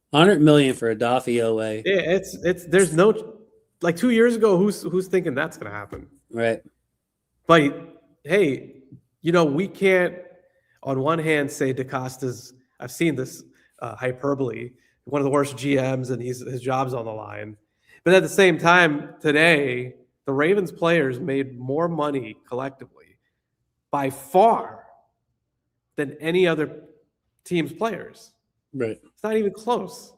100 million for Adafiowe. Yeah, there's no, like 2 years ago, who's thinking that's going to happen? Right. But hey, we can't on one hand say DaCosta's, I've seen this hyperbole, one of the worst GMs, and his job's on the line. But at the same time, today, the Ravens players made more money collectively by far than any other team's players. Right. It's not even close.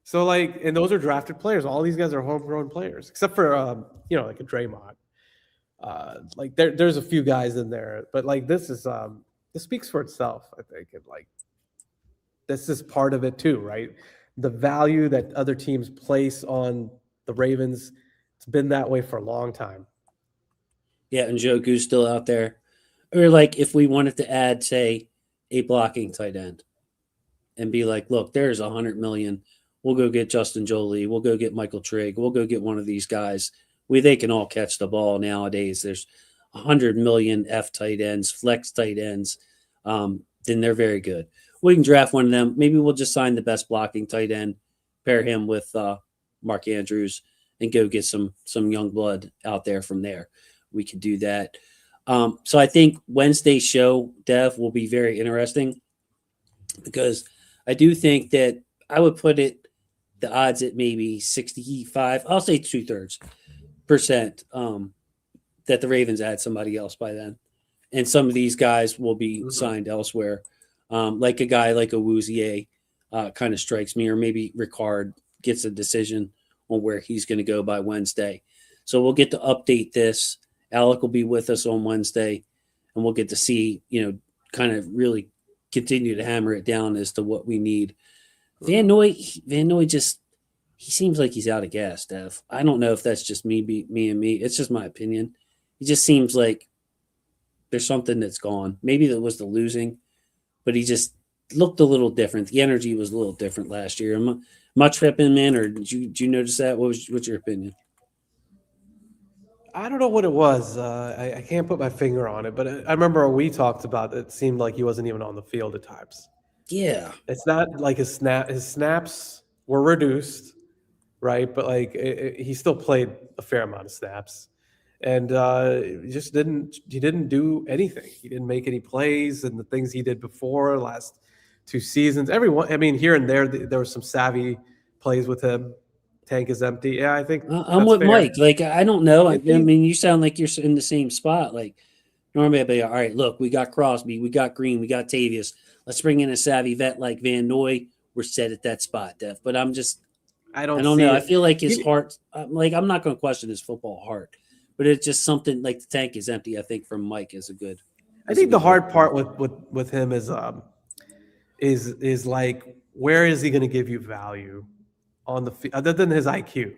So, and those are drafted players. All these guys are homegrown players, except for, like a Draymond. There's a few guys in there. But, this speaks for itself, I think. And, this is part of it too, right? The value that other teams place on the Ravens It's been that way for a long time. Yeah, and Joku's still out there. Or like if we wanted to add, say, a blocking tight end and be like, look, there's 100 million. We'll go get Justin Jolie. We'll go get Michael Trigg. We'll go get one of these guys. They can all catch the ball nowadays. There's 100 million F tight ends, flex tight ends. Then they're very good. We can draft one of them. Maybe we'll just sign the best blocking tight end, pair him with Mark Andrews, and go get some young blood out there from there. We could do that. So I think Wednesday's show, Dev, will be very interesting because I do think that I would put the odds at maybe 65. I'll say 2/3% that the Ravens add somebody else by then, and some of these guys will be signed elsewhere. Like a guy like a Wouzier kind of strikes me, or maybe Ricard gets a decision on where he's going to go by Wednesday. So we'll get to update this. Alec will be with us on Wednesday, and we'll get to see, kind of really continue to hammer it down as to what we need. Van Noy just, he seems like he's out of gas, Dev. I don't know if that's just me. It's just my opinion. He just seems like there's something that's gone. Maybe that was the losing, but he just looked a little different. The energy was a little different last year. Am I tripping, man, or did you notice that? What's your opinion? I don't know what it was. I can't put my finger on it, but I remember we talked about it. It seemed like he wasn't even on the field at times. Yeah. It's not like his snaps were reduced, right? But like he still played a fair amount of snaps, and he didn't do anything. He didn't make any plays, and the things he did before last 2 seasons. Here and there were some savvy plays with him. Tank is empty. Yeah, I think I'm that's with fair. Mike. Like, I don't know. You sound like you're in the same spot. Like, normally I'd be, all right, look, we got Crosby, we got Green, we got Tavius. Let's bring in a savvy vet like Van Noy. We're set at that spot, Dev. But I don't know. I feel like his heart, like, I'm not going to question his football heart, but it's just something like the tank is empty. I think from Mike is a good. I think the hard part with him is like, where is he going to give you value on the field other than his IQ?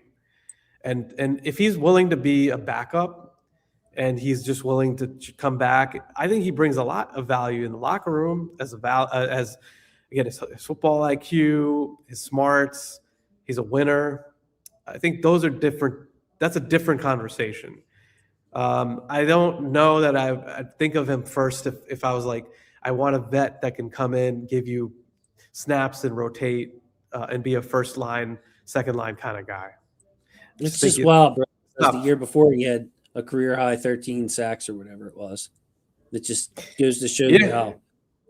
And if he's willing to be a backup and he's just willing to come back, I think he brings a lot of value in the locker room as again, his football IQ, his smarts. He's a winner. I think those are different. That's a different conversation. I don't know that I'd think of him first if I was like, I want a vet that can come in, give you snaps and rotate and be a first line, second line kind of guy. It's just wild, bro. The year before he had a career high 13 sacks or whatever it was. It just goes to show you how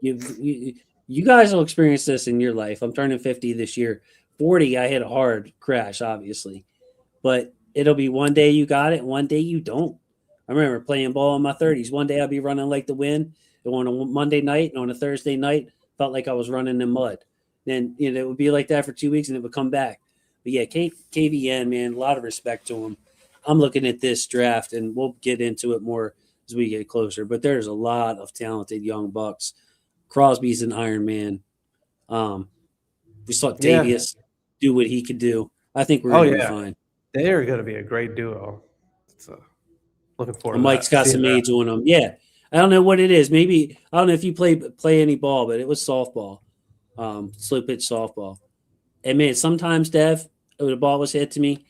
you guys will experience this in your life. I'm turning 50 this year. 40, I hit a hard crash, obviously. But it'll be one day you got it, one day you don't. I remember playing ball in my 30s. One day I'd be running like the wind. And on a Monday night and on a Thursday night, felt like I was running in mud. Then, it would be like that for 2 weeks and it would come back. But yeah, KVN, man, a lot of respect to him. I'm looking at this draft, and we'll get into it more as we get closer. But there's a lot of talented young bucks. Crosby's an Iron Man. We saw Tavius do what he could do. I think we're going to be fine. They're going to be a great duo. So looking forward to Mike's got some age on him. Yeah. I don't know what it is. Maybe, I don't know if you play any ball, but it was softball, slow pitch softball. And man, sometimes, Dev, the ball was hit to me,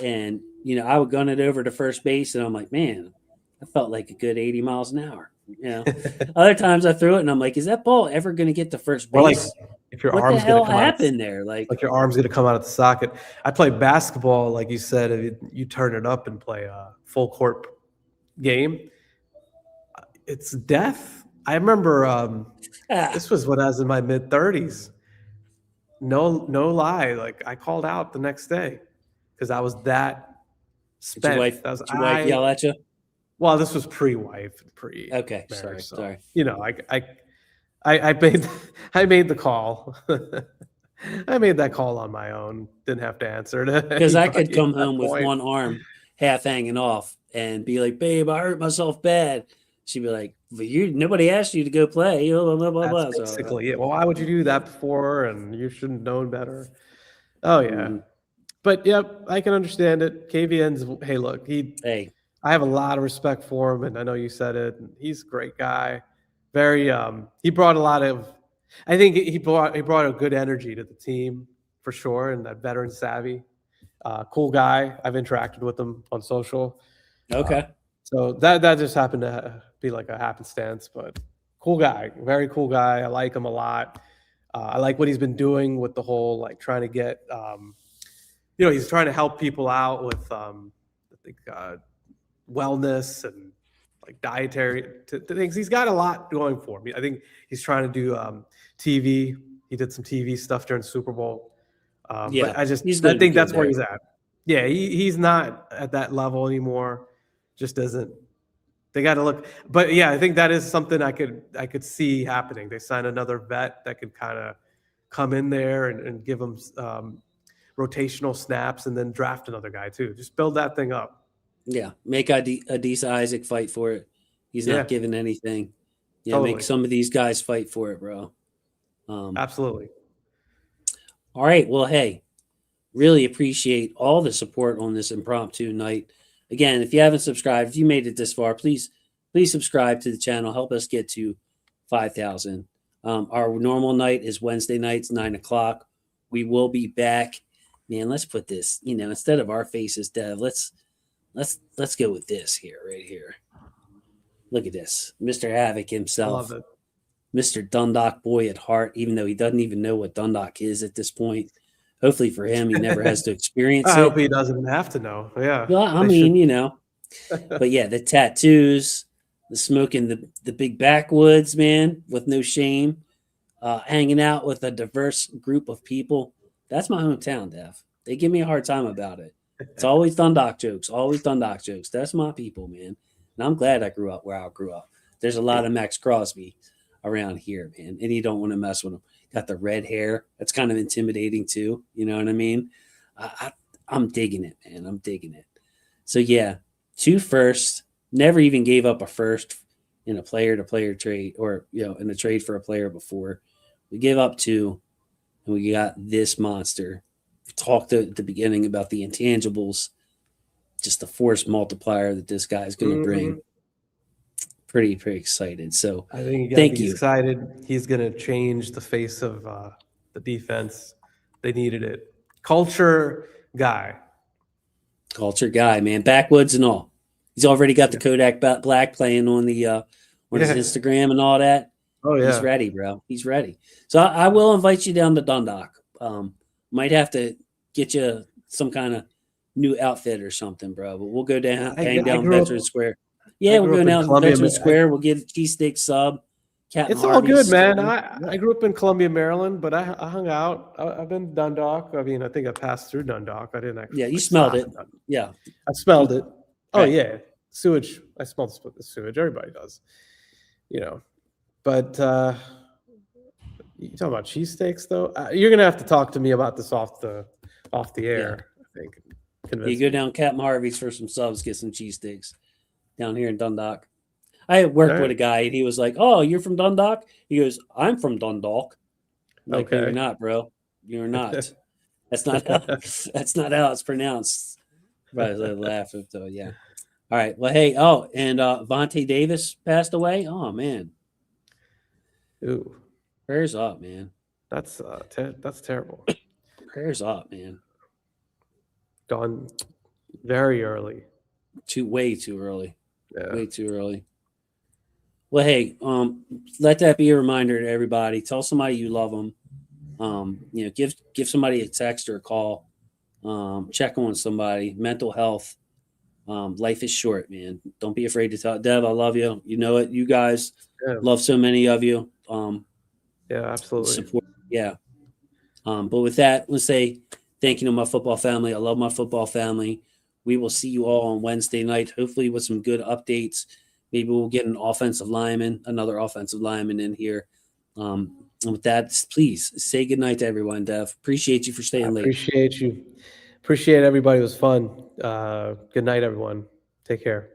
and I would gun it over to first base, and I'm like, man, I felt like a good 80 miles an hour. Other times I threw it, and I'm like, is that ball ever going to get to first base? Or like, if your arm's going to come happen there? Like your arm's going to come out of the socket. I play basketball, like you said. If you turn it up and play a full court game, it's death. I remember this was when I was in my mid-30s. No lie. Like, I called out the next day because I was that spent. Did your wife yell at you? Well, this was pre-wife, Okay, sorry. I made the call. I made that call on my own. Didn't have to answer it because I could come home with one arm half hanging off and be like, "Babe, I hurt myself bad." She'd be like, nobody asked you to go play. Blah, blah, blah, blah. Basically, yeah. Well, why would you do that before? And you should have known better. Oh, yeah. But yep, I can understand it. KVN's, hey, look, Hey, I have a lot of respect for him, and I know you said it. He's a great guy. Very, he brought a lot of, I think he brought a good energy to the team for sure, and that veteran savvy. Cool guy. I've interacted with him on social. Uh, okay. so that just happened to be like a happenstance, but cool guy, very cool guy. I like him a lot. I like what he's been doing with the whole like trying to get, he's trying to help people out with, I think, wellness and like dietary things. He's got a lot going for me. I think he's trying to do TV. He did some TV stuff during Super Bowl. Yeah, But he's I going to be think good that's where there. he's at. Yeah, he's not at that level anymore. Just doesn't. They got to look. But yeah, I think that is something I could see happening. They sign another vet that could kind of come in there and give him rotational snaps, and then draft another guy too. Just build that thing up. Yeah, make Adisa Isaac fight for it. He's not Yeah, giving anything. Yeah, make totally, some of these guys fight for it, bro. absolutely. All right. Well, hey, really appreciate all the support on this impromptu night. Again, if you haven't subscribed, if you made it this far, please subscribe to the channel. Help us get to 5,000. Our normal night is Wednesday nights, 9 o'clock. We will be back. Man, let's put this. Instead of our faces, Dev, let's go with this here, right here. Look at this, Mr. Havoc I love himself, it. Mr. Dundalk boy at heart, even though he doesn't even know what Dundalk is at this point. Hopefully for him, he never has to I experience hope it. he doesn't have to know. Yeah, Well, I they mean, should. but yeah, the tattoos, the smoking, the big backwoods, man, with no shame, hanging out with a diverse group of people. That's my hometown, Dev. They give me a hard time about it. It's always Dundalk jokes, always Dundalk jokes. That's my people, man. And I'm glad I grew up where I grew up. There's a lot of Maxx Crosby around here, man, and you don't want to mess with him. Got the red hair. That's kind of intimidating too. You know what I mean? I'm digging it, man. I'm digging it. So yeah, 2 firsts. Never even gave up a first in a player to player trade, or in a trade for a player before. We gave up two, and we got this monster. We talked at the beginning about the intangibles, just the force multiplier that this guy is going to bring. Mhm. Pretty excited. So I think you got to thank be you, excited. He's going to change the face of the defense. They needed it. Culture guy. culture guy, man. Backwoods and all. He's already got the Yeah. Kodak Black playing on his Yeah. Instagram and all that. Oh He's yeah. ready, bro. He's ready. So I will invite you down to Dundalk. Might have to get you some kind of new outfit or something, bro. But we'll go down, I, hang I down grew Veterans up. Square. I Yeah, we'll grew go up in down to Columbia. Veterans Square. We'll get a cheesesteak sub, Captain It's all good, Harvey's. man. Yeah. I grew up in Columbia, Maryland, but I hung out. I've been to Dundalk. I mean, I think I passed through Dundalk. I didn't Yeah, actually you like smelled stop it. in Dundalk. Yeah. I smelled it. Oh Right. yeah, sewage. I smelled the sewage. Everybody does, you know. But you talking about cheesesteaks though? You're gonna have to talk to me about this off the Yeah. air. I think You convince go me. down Captain Harvey's for some subs, get some cheesesteaks down here in Dundalk. I All worked with right. a guy and he was like, "Oh, you're from Dundalk?" He goes, "I'm from Dundalk." I'm like, "No, you're Okay. not, bro. You're not. That's not how that's not how it's pronounced." But I laugh though, yeah. All right. Well, hey, and Vontae Davis passed away. Oh man. Ooh, Prayers up, man. that's terrible. Prayers up, man. Gone very early. Way too early. Yeah. Way too early. Well, hey, let that be a reminder to everybody. Tell somebody you love them. Give somebody a text or a call. Check on somebody. Mental health. Life is short, man. Don't be afraid to tell. Dev, I love you. You know it. You guys Yeah. love so many of you. Yeah. Absolutely. Support. Yeah. But with that, let's say thank you to my football family. I love my football family. We will see you all on Wednesday night, hopefully with some good updates. Maybe we'll get another offensive lineman in here. And with that, please say goodnight to everyone, Dev. Appreciate you for I staying late. appreciate you. Appreciate everybody. It was fun. Good night, everyone. Take care.